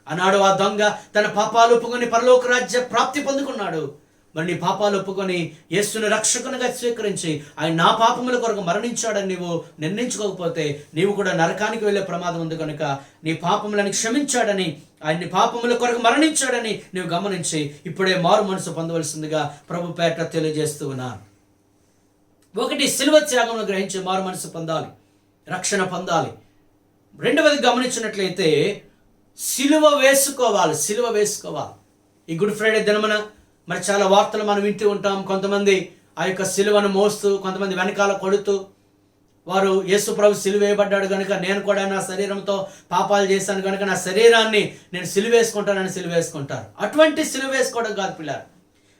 అన్నాడు ఆ దొంగ తన పాపాలు ఒప్పుకొని పరలోక రాజ్య ప్రాప్తి పొందుకున్నాడు. మరి నీ పాపాలు ఒప్పుకొని యేసును రక్షకునిగా స్వీకరించి ఆయన నా పాపముల కొరకు మరణించాడని నీవు నిర్ణయించుకోకపోతే నీవు కూడా నరకానికి వెళ్ళే ప్రమాదం ఉంది. కనుక నీ పాపములను క్షమించాడని, ఆయన పాపముల కొరకు మరణించాడని నీవు గమనించి ఇప్పుడే మారు మనసు పొందవలసిందిగా ప్రభు పేట తెలియజేస్తూ ఉన్నాను. ఒకటి, సిలువ త్యాగమును గ్రహించి మారు మనసు పొందాలి, రక్షణ పొందాలి. రెండవది గమనించినట్లయితే సిలువ వేసుకోవాలి. ఈ గుడ్ ఫ్రైడే దినమున మరి చాలా వార్తలు మనం వింటూ ఉంటాం. కొంతమంది ఆ యొక్క సిలువను మోస్తూ, కొంతమంది వెనకాల కొడుతూ, వారు యేసు ప్రభు సిలువ వేయబడ్డాడు కనుక నేను కూడా నా శరీరంతో పాపాలు చేశాను కనుక నా శరీరాన్ని నేను సిలువేసుకుంటానని సిలువేసుకుంటారు. అటువంటి సిలువ వేసుకోవడం కాదు పిల్లలు.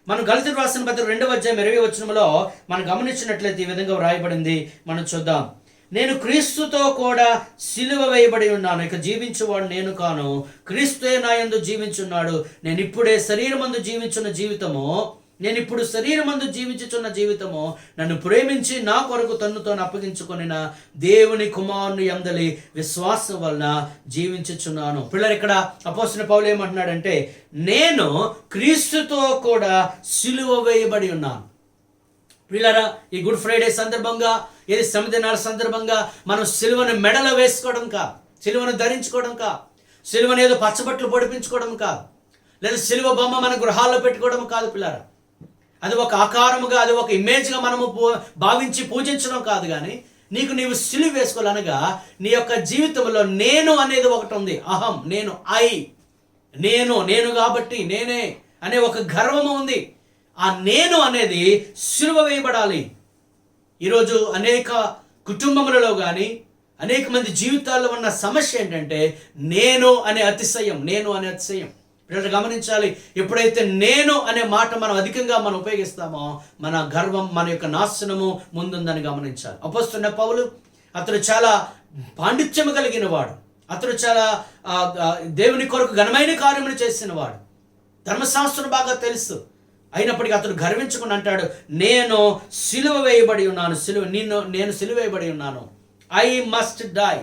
మనం గలతీయులకు రాసిన పత్రిక 2వ అధ్యాయం 20వ వచనంలో మనం గమనించినట్లయితే ఈ విధంగా వ్రాయబడింది. మనం చూద్దాం. నేను క్రీస్తుతో కూడా సిలువ వేయబడి ఉన్నాను, ఇక జీవించువాడు నేను కాను, క్రీస్తుయే నా యందు జీవించున్నాడు. నేను ఇప్పుడు శరీరమందు జీవించుచున్న జీవితము నన్ను ప్రేమించి నా కొరకు తన్నుతో అప్పగించుకొనిన దేవుని కుమారుని యందలి విశ్వాసం వలన జీవించుచున్నాను. పిల్లలు, ఇక్కడ అపోస్తలుడైన పౌలు ఏమంటున్నాడంటే, నేను క్రీస్తుతో కూడా సిలువ వేయబడి ఉన్నాను. పిల్లరా, ఈ గుడ్ ఫ్రైడే సందర్భంగా, ఏది శ్రమదినాల సందర్భంగా మనం సిలువను మెడలో వేసుకోవడం కాదు, సిలువను ధరించుకోవడం కాదు, సిలువను ఏదో పచ్చబట్లు పొడిపించుకోవడం కాదు, లేదా సిలువ బొమ్మ మన గృహాల్లో పెట్టుకోవడం కాదు పిల్లరా. అది ఒక ఆకారముగా, అది ఒక ఇమేజ్గా మనము భావించి పూజించడం కాదు. కానీ నీవు సిలువ వేసుకోవాలనగా నీ యొక్క జీవితంలో నేను అనేది ఒకటి ఉంది. అహం, నేను కాబట్టి నేనే అనే ఒక గర్వము ఉంది. ఆ నేను అనేది సిలువ వేయబడాలి. ఈరోజు అనేక కుటుంబములలో కానీ అనేక మంది జీవితాల్లో ఉన్న సమస్య ఏంటంటే నేను అనే అతిశయం. పిల్లలు గమనించాలి, ఎప్పుడైతే నేను అనే మాట మనం అధికంగా ఉపయోగిస్తామో మన గర్వం, మన యొక్క నాశనము ముందుందని గమనించాలి. అపోస్తలుడైన పౌలు అతడు చాలా పాండిత్యము కలిగిన వాడు, అతడు చాలా దేవుని కొరకు ఘనమైన కార్యములు చేసిన వాడు, ధర్మశాస్త్రం బాగా తెలుసు. అయినప్పటికీ అతడు గర్వించుకుని అంటాడు, నేను సిలువ వేయబడి ఉన్నాను, నేను సిలువ వేయబడి ఉన్నాను. ఐ మస్ట్ డై,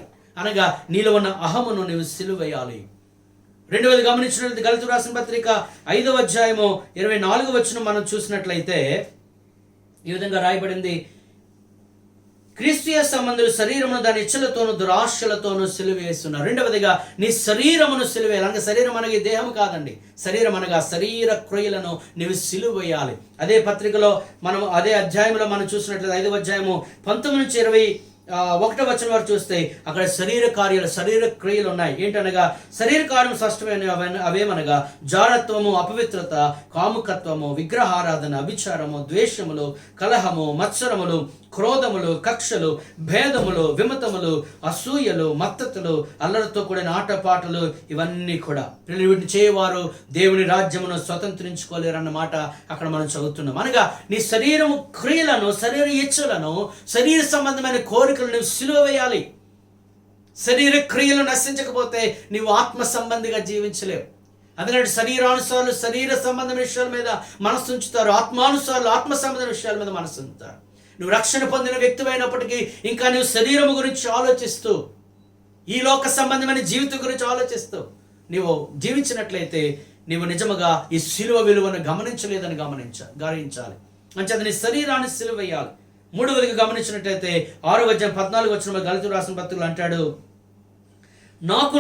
అనగా నీలో ఉన్న అహమును నీవు సిలువ వేయాలి. రెండవది గమనించినట్లయితే గలతీయులకు రాసిన పత్రిక 5వ అధ్యాయము 24వ వచనం మనం చూసినట్లయితే ఈ విధంగా రాయబడింది, క్రీస్తు సంబంధులు శరీరమును దాని ఇచ్చలతోనూ దురాశలతోనూ సిలువేస్తున్నారు. రెండవదిగా నీ శరీరమును సిలువేయాలి. అనగా శరీరం అనగా దేహం కాదండి, శరీరం అనగా శరీర క్రియలను నీవు సిలువేయాలి. అదే పత్రికలో మనం అదే అధ్యాయంలో మనం చూసినట్లయితే 5వ అధ్యాయము 19 నుంచి 21వ వచనం వరకు చూస్తే అక్కడ శరీర కార్యాలు, శరీర క్రియలు ఉన్నాయి. ఏంటనగా శరీర కార్యం స్పష్టమైన అవేమనగా జారత్వము, అపవిత్రత, కాముకత్వము, విగ్రహారాధన, అభిచారము, ద్వేషములు, కలహము, మత్సరములు, క్రోధములు, కక్షలు, భేదములు, విమతములు, అసూయలు, మత్తతులు, అల్లరితో కూడిన ఆటపాటలు, ఇవన్నీ కూడా వీటిని చేయవారు దేవుని రాజ్యమును స్వతంత్రించుకోలేరన్న మాట అక్కడ మనం చదువుతున్నాం. అనగా నీ శరీరము క్రియలను, శరీర ఇచ్చలను, శరీర సంబంధమైన కోరికలు నువ్వు సిలువ వేయాలి. శరీర క్రియలు నశించకపోతే నీవు ఆత్మ సంబంధిగా జీవించలేవు. అందుకంటే శరీరానుసారులు శరీర సంబంధమైన విషయాల మీద మనసు ఉంచుతారు, ఆత్మానుసారులు ఆత్మ సంబంధమైన విషయాల మీద మనసు ఉంచుతారు. నువ్వు రక్షణ పొందిన వ్యక్తివైనప్పటికీ ఇంకా నువ్వు శరీరం గురించి ఆలోచిస్తూ, ఈ లోక సంబంధమైన జీవితం గురించి ఆలోచిస్తూ నీవు జీవించినట్లయితే నీవు నిజముగా ఈ సిలువ విలువను గమనించలేదని గ్రహించాలి. అంచేత నీ శరీరాన్ని సిలువ వేయాలి. మూడవదిగా గమనించినట్లయితే 6వ అధ్యాయం 14వ వచనంలో గలతీయులకు రాసిన పత్రికలో అంటాడు, నాకు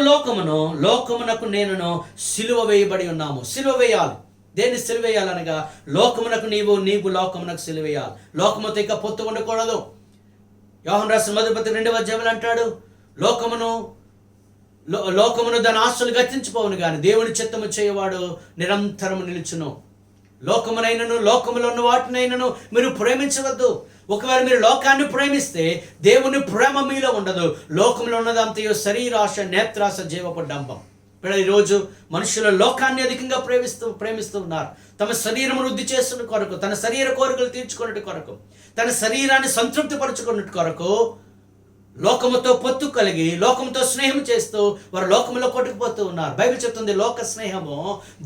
లోకమునకు నేనును సిలువ వేయబడి ఉన్నాము. సిలువ వేయాలి. దేన్ని సిలువేయాలనగా లోకమునకు నీవు లోకమునకు సిలువేయాలి. లోకముతో ఇక పొత్తు ఉండకూడదు. యోహాను రాసిన మొదటి పత్రిక 2వ అధ్యాయంలో అంటాడు, లోకమును దాని ఆశలు గతించిపోవును గాని దేవుని చిత్తము చేయవాడు నిరంతరము నిలుచును. లోకమునైనను లోకములో ఉన్న వాటినైనను మీరు ప్రేమించవద్దు. ఒకవేళ మీరు లోకాన్ని ప్రేమిస్తే దేవుని ప్రేమ మీలో ఉండదు. లోకంలో ఉన్నదంతయో శరీరాశ, నేత్రాశ, జీవపు డంబం. ఈరోజు మనుషుల లోకాన్ని అధికంగా ప్రేమిస్తూ ఉన్నారు. తమ శరీరం వృద్ధి చేస్తున్న కొరకు, తన శరీర కోరికలు తీర్చుకున్నట్టు కొరకు, తన శరీరాన్ని సంతృప్తి పరుచుకున్నట్టు కొరకు లోకముతో పొత్తు కలిగి లోకంతో స్నేహం చేస్తూ వారు లోకంలో కొట్టుకుపోతూ ఉన్నారు. బైబిల్ చెప్తుంది, లోక స్నేహము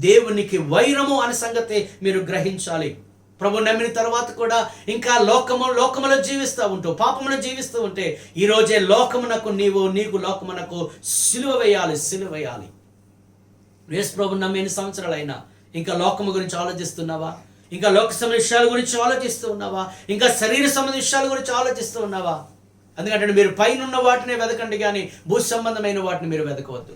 దేవునికి వైరము అనే సంగతి మీరు గ్రహించాలి. ప్రభు నమ్మిన తర్వాత కూడా ఇంకా లోకములో జీవిస్తూ ఉంటూ, పాపములో జీవిస్తూ ఉంటే ఈ రోజే నీకు లోకమునకు సిలువ వేయాలి. యేసు ప్రభు నమ్మి ఎన్ని సంవత్సరాలైనా ఇంకా లోకము గురించి ఆలోచిస్తున్నావా? ఇంకా లోక సంబంధ విషయాల గురించి ఆలోచిస్తూ ఉన్నావా? ఇంకా శరీర సంబంధ విషయాల గురించి ఆలోచిస్తూ ఉన్నావా? ఎందుకంటే మీరు పైన ఉన్న వాటినే వెతకండి కానీ భూ సంబంధమైన వాటిని మీరు వెతకవద్దు.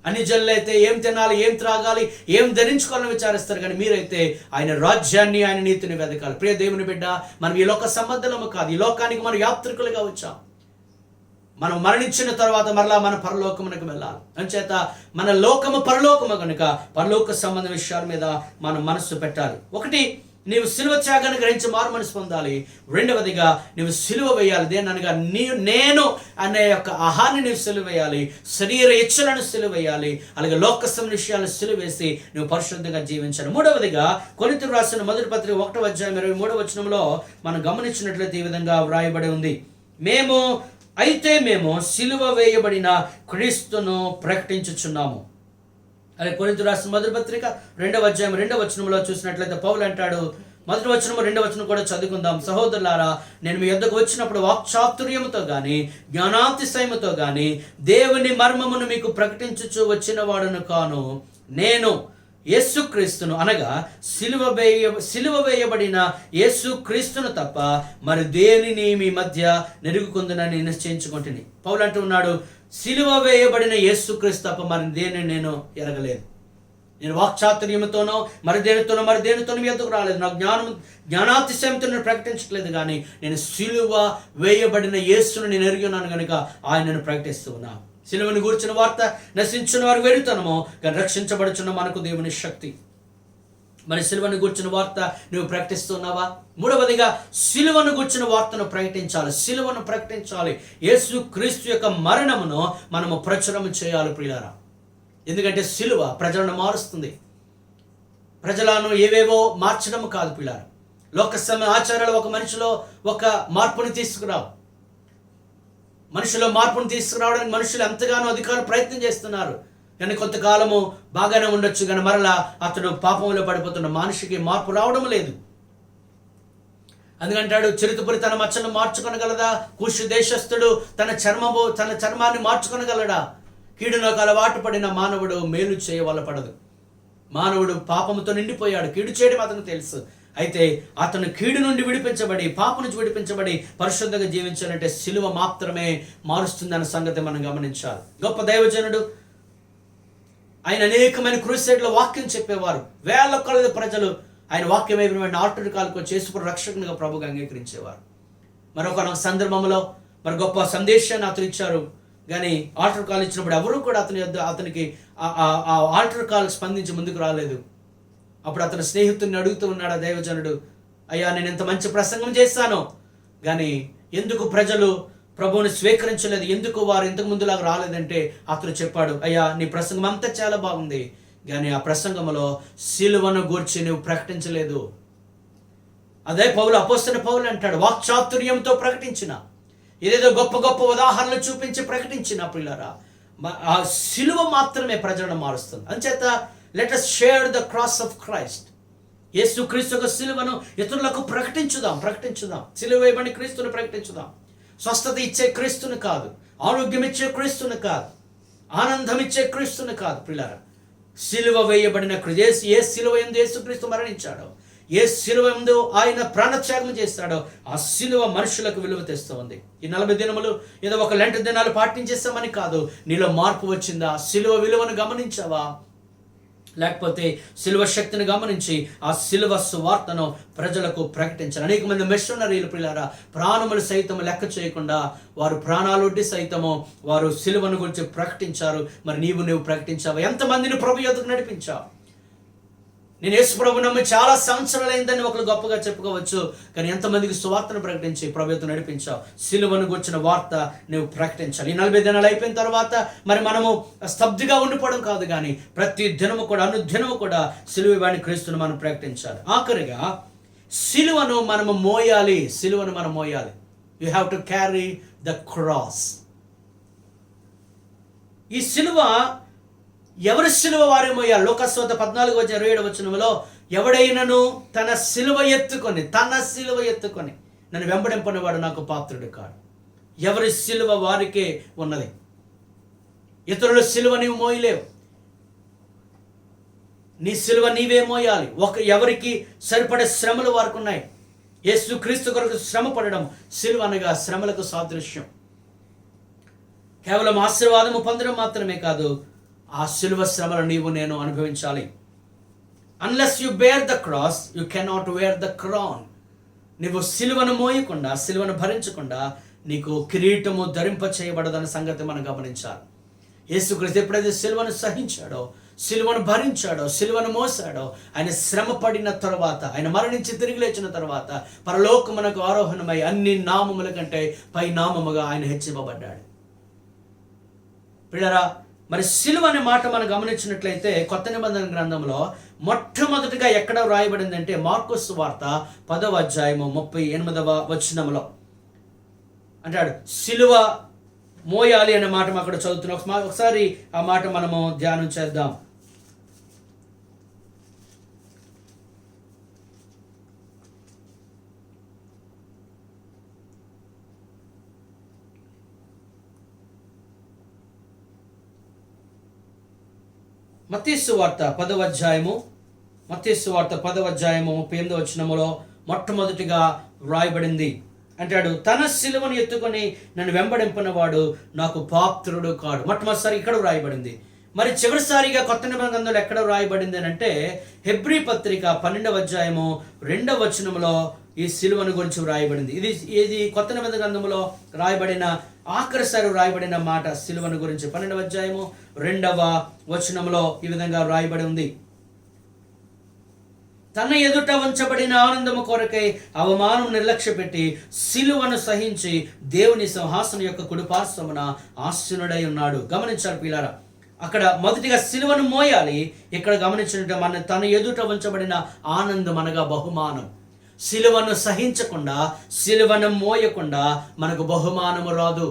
అన్ని జనులైతే ఏం తినాలి, ఏం త్రాగాలి, ఏం ధరించుకోవాలని విచారిస్తారు, కానీ మీరైతే ఆయన రాజ్యాన్ని, ఆయన నీతిని వెతకాలి. ప్రియ దేవుని బిడ్డ, మనం ఈ లోక సంబంధము కాదు, ఈ లోకానికి మనం యాత్రికులుగా వచ్చాం. మనం మరణించిన తర్వాత మరలా మన పరలోకమునకు వెళ్ళాలి. అంచేత మన లోకము పరలోకము కనుక పరలోక సంబంధ విషయాల మీద మనం మనస్సు పెట్టాలి. ఒకటి, నీవు సిలువ త్యాగాన్ని గ్రహించి మారు మనసు పొందాలి. రెండవదిగా నీవు సిలువ వేయాలి. దేననగా నేను అనే యొక్క ఆహాన్ని నీవు సిలువ వేయాలి, శరీర ఇచ్చలను సిలువ వేయాలి, అలాగే లోక సంబంధ విషయాలను సిలువ వేసి నువ్వు పరిశుద్ధంగా జీవించాలి. మూడవదిగా కొరింథీయులకు రాసిన మొదటి పత్రిక 1వ అధ్యాయం 23వ వచనంలో మనం గమనించినట్లయితే ఈ విధంగా వ్రాయబడి ఉంది, మేము సిలువ వేయబడిన క్రీస్తును ప్రకటించుచున్నాము. అదే కొరింథీయులకు రాసిన మొదటి పత్రిక 2వ అధ్యాయం 2వ వచనంలో చూసినట్లయితే పౌలు అంటాడు, మొదటి వచనము 2వ వచనం కూడా చదువుకుందాం. సహోదరులారా, నేను మీ యొద్దకు వచ్చినప్పుడు వాక్చాతుర్యముతో గాని జ్ఞానాతిశయముతో గాని దేవుని మర్మమును మీకు ప్రకటించుచు వచ్చిన వాడును కాను. నేను యేసుక్రీస్తును అనగా సిలువ వేయబడిన యేసుక్రీస్తును తప్ప మరి దేనిని మీ మధ్య నెరుగుకుందునని నిశ్చయించుకుంటుని. పౌలు అంటూ ఉన్నాడు, సిలువ వేయబడిన యేసుక్రీస్తు తప్ప మరి దేనిని నేను ఎరగలేదు. నేను వాక్చాతుర్యముతోనో మరి దేనితోనో మీ ఎదుకు రాలేదు. నాకు జ్ఞానాతిశయంతో నేను ప్రకటించట్లేదు, కానీ నేను సిలువ వేయబడిన యేసును నేను ఎరిగి ఉన్నాను కనుక ఆయనను ప్రకటిస్తూ ఉన్నా. సిలువను గూర్చిన వార్త నశించిన వారు వెరుతనము, కానీ రక్షించబడుచున్న మనకు దేవుని శక్తి. మరి సిలువను గూర్చిన వార్త నువ్వు ప్రకటిస్తున్నావా? మూడవదిగా సిలువను గూర్చిన వార్తను ప్రకటించాలి. యేసు క్రీస్తు యొక్క మరణమును మనము ప్రచురం చేయాలి ప్రియులారా. ఎందుకంటే సిలువ ప్రజలను మారుస్తుంది. ప్రజలను ఏవేవో మార్చడం కాదు ప్రియులారా. లోక ఆచారాలు ఒక మనిషిలో ఒక మార్పుని తీసుకురావు. మనుషులో మార్పును తీసుకురావడానికి మనుషులు ఎంతగానో అధికారులు ప్రయత్నం చేస్తున్నారు, కానీ కొంతకాలము బాగానే ఉండొచ్చు, కానీ మరలా అతడు పాపంలో పడిపోతున్న మనిషికి మార్పు రావడం లేదు. అందుకంటాడు, చిరుతపురి తన మచ్చను మార్చుకొనగలదా? కూషు దేశస్థుడు తన చర్మాన్ని మార్చుకొనగలడా? కీడునకు అలవాటు పడిన మానవుడు మేలు చేయవలపడదు. మానవుడు పాపముతో నిండిపోయాడు, కీడు చేయడం అతను తెలుసు. అయితే అతను కీడు నుండి విడిపించబడి, పాపం నుంచి విడిపించబడి పరిశుద్ధంగా జీవించాలంటే సిలువ మాత్రమే మారుస్తుందన్న సంగతి మనం గమనించాలి. గొప్ప దైవజనుడు, ఆయన అనేకమైన క్రూసైడ్లో వాక్యం చెప్పేవారు. వేల కొలది ప్రజలు ఆయన వాక్యం అయిపోయిన ఆల్టర్ కాల్కి వచ్చి యేసుప్రభు రక్షకునిగా ప్రభుగా అంగీకరించేవారు. మరొక సందర్భంలో మరి గొప్ప సందేశాన్ని అతను ఇచ్చారు. కానీ ఆల్టర్ కాల్ ఇచ్చినప్పుడు ఎవరు కూడా అతనికి ఆ ఆల్టర్ కాల్ స్పందించి ముందుకు రాలేదు. అప్పుడు అతని స్నేహితుడిని అడుగుతూ ఉన్నాడు ఆ దైవజనుడు, అయ్యా నేను ఎంత మంచి ప్రసంగం చేశాను, కానీ ఎందుకు ప్రజలు ప్రభువుని స్వీకరించలేదు, ఎందుకు వారు ఇంతకు ముందులాగా రాలేదంటే అతను చెప్పాడు, అయ్యా నీ ప్రసంగం అంతా చాలా బాగుంది, కానీ ఆ ప్రసంగంలో సిలువను గూర్చి నువ్వు ప్రకటించలేదు. అదే అపోస్తలుడైన పౌలు అంటాడు, వాక్చాతుర్యంతో ప్రకటించిన, ఏదేదో గొప్ప గొప్ప ఉదాహరణలు చూపించి ప్రకటించిన పిల్లరా, ఆ సిలువ మాత్రమే ప్రజలను మారుస్తుంది. అంచేత let us share the cross of Christ. యేసు క్రీస్తు యొక్క సిలువను ఇతరులకు ప్రకటించుదాం. సిలువ వేయబడిన క్రీస్తుని ప్రకటించుదాం. స్వస్థత ఇచ్చే క్రీస్తుని కాదు, ఆరోగ్యం ఇచ్చే క్రీస్తుని కాదు, ఆనందం ఇచ్చే క్రీస్తుని కాదు పిల్లరా. సిలువ వేయబడిన ఏ సిలువ యందు యేసుక్రీస్తు మరణించాడో, ఏ సిలువ యందు ఆయన ప్రాణత్యాగం చేస్తాడో ఆ సిలువ మనుషులకు విలువ తెస్తూ ఉంది. ఈ 40 దినములు ఏదో ఒక లెంట దినాలు పాటించేస్తామని కాదు, నీలో మార్పు వచ్చిందా? సిలువ విలువను గమనించావా? లేకపోతే సిలువ శక్తిని గమనించి ఆ సిలువ సువార్తను ప్రజలకు ప్రకటించారు. అనేక మంది మిషనరీలు పిల్లారా ప్రాణములు సైతము లెక్క చేయకుండా వారు ప్రాణాలొడ్డి సైతము వారు సిలువను గురించి ప్రకటించారు. మరి నువ్వు ప్రకటించావు? ఎంతమందిని ప్రభు యొద్దకు నడిపించావు? నేను యేసు ప్రభు నమ్మి చాలా సంవత్సరాలైందని ఒకరు గొప్పగా చెప్పుకోవచ్చు, కానీ ఎంతమందికి సువార్తను ప్రకటించి ప్రభు యొద్దకు నడిపించావు? సిలువను గురించిన వార్త నువ్వు ప్రకటించాలి. ఈ 40 దినాలు అయిపోయిన తర్వాత మరి మనము స్తబ్దుగా ఉండిపోవడం కాదు, కానీ ప్రతి దినము కూడా అనుదినము కూడా సిలువ వాడిని క్రీస్తును మనం ప్రకటించాలి. ఆఖరిగా సిలువను మనం మోయాలి. You have to carry the cross. ఈ సిలువ ఎవరి సిలువ వారే మోయాలి? లోకస్వార్త 14:27 ఎవడైనను తన సిలువ ఎత్తుకొని నన్ను వెంబడింపనివాడు నాకు పాత్రుడు కాడు. ఎవరి సిలువ వారికే ఉన్నది. ఇతరుల సిలువ నీవు మోయలేవు. నీ సిలువ నీవే మోయాలి. ఎవరికి సరిపడే శ్రమలు వారికి ఉన్నాయి. యేసు క్రీస్తు కొరకు శ్రమ పడడం సిలువ అనగా శ్రమలకు సాదృశ్యం. కేవలం ఆశీర్వాదము పొందడం మాత్రమే కాదు, ఆ సిలువ శ్రమలు నీవు నేను అనుభవించాలి. Unless you bear the cross you cannot wear the crown. నువ్వు సిలువను మోయకుండా, సిలువను భరించకుండా నీకు కిరీటము ధరింప చేయబడదన్న సంగతి మనం గమనించాలి. యేసుక్రీస్తు ఎప్పుడైతే సిలువను సహించాడో, సిలువను భరించాడో, సిలువను మోసాడో, ఆయన శ్రమ పడిన తర్వాత, ఆయన మరణించి తిరిగి లేచిన తర్వాత పరలోకమునకు ఆరోహణమై అన్ని నామముల కంటే పై నామముగా ఆయన హెచ్చింపబడ్డాడు. పిల్లరా, మరి సిలువ అనే మాట మనం గమనించినట్లయితే కొత్త నిబంధన గ్రంథంలో మొట్టమొదటిగా ఎక్కడ వ్రాయబడిందంటే మార్కు సువార్త 10:38 అంటాడు, సిలువ మోయాలి అనే మాట అక్కడ చదువుతున్నాం. ఒకసారి ఆ మాట మనము ధ్యానం చేద్దాం. మత్తయి సువార్త 10:38 మొట్టమొదటిగా వ్రాయబడింది. అంటాడు, తన సిలువను ఎత్తుకొని నన్ను వెంబడింపనివాడు నాకు పాత్రుడు కాడు. మొట్టమొదటిసారి ఇక్కడ వ్రాయబడింది. మరి చివరిసారిగా కొత్త నిబంధన గ్రంథంలో ఎక్కడ వ్రాయబడింది అంటే హెబ్రీ పత్రిక 12:2 ఈ సిలువను గురించి వ్రాయబడింది. ఇది కొత్త నిబంధన గ్రంథంలో రాయబడిన ఆఖరిసారి వ్రాయబడిన మాట సిలువను గురించి. 12:2 ఈ విధంగా వ్రాయబడి ఉంది, తన ఎదుట ఉంచబడిన ఆనందము కొరకై అవమానం నిర్లక్ష్య పెట్టి సిలువను సహించి దేవుని సింహాసనం యొక్క కుడిపార్శ్వమున ఆసీనుడై ఉన్నాడు. గమనించాలి పిల్లారా, అక్కడ మొదటిగా సిలువను మోయాలి. ఇక్కడ గమనించినట్టు మన తన ఎదుట ఉంచబడిన ఆనందం అనగా బహుమానం. సిలువను సహించకుండా, సిలువను మోయకుండా మనకు బహుమానము రాదు.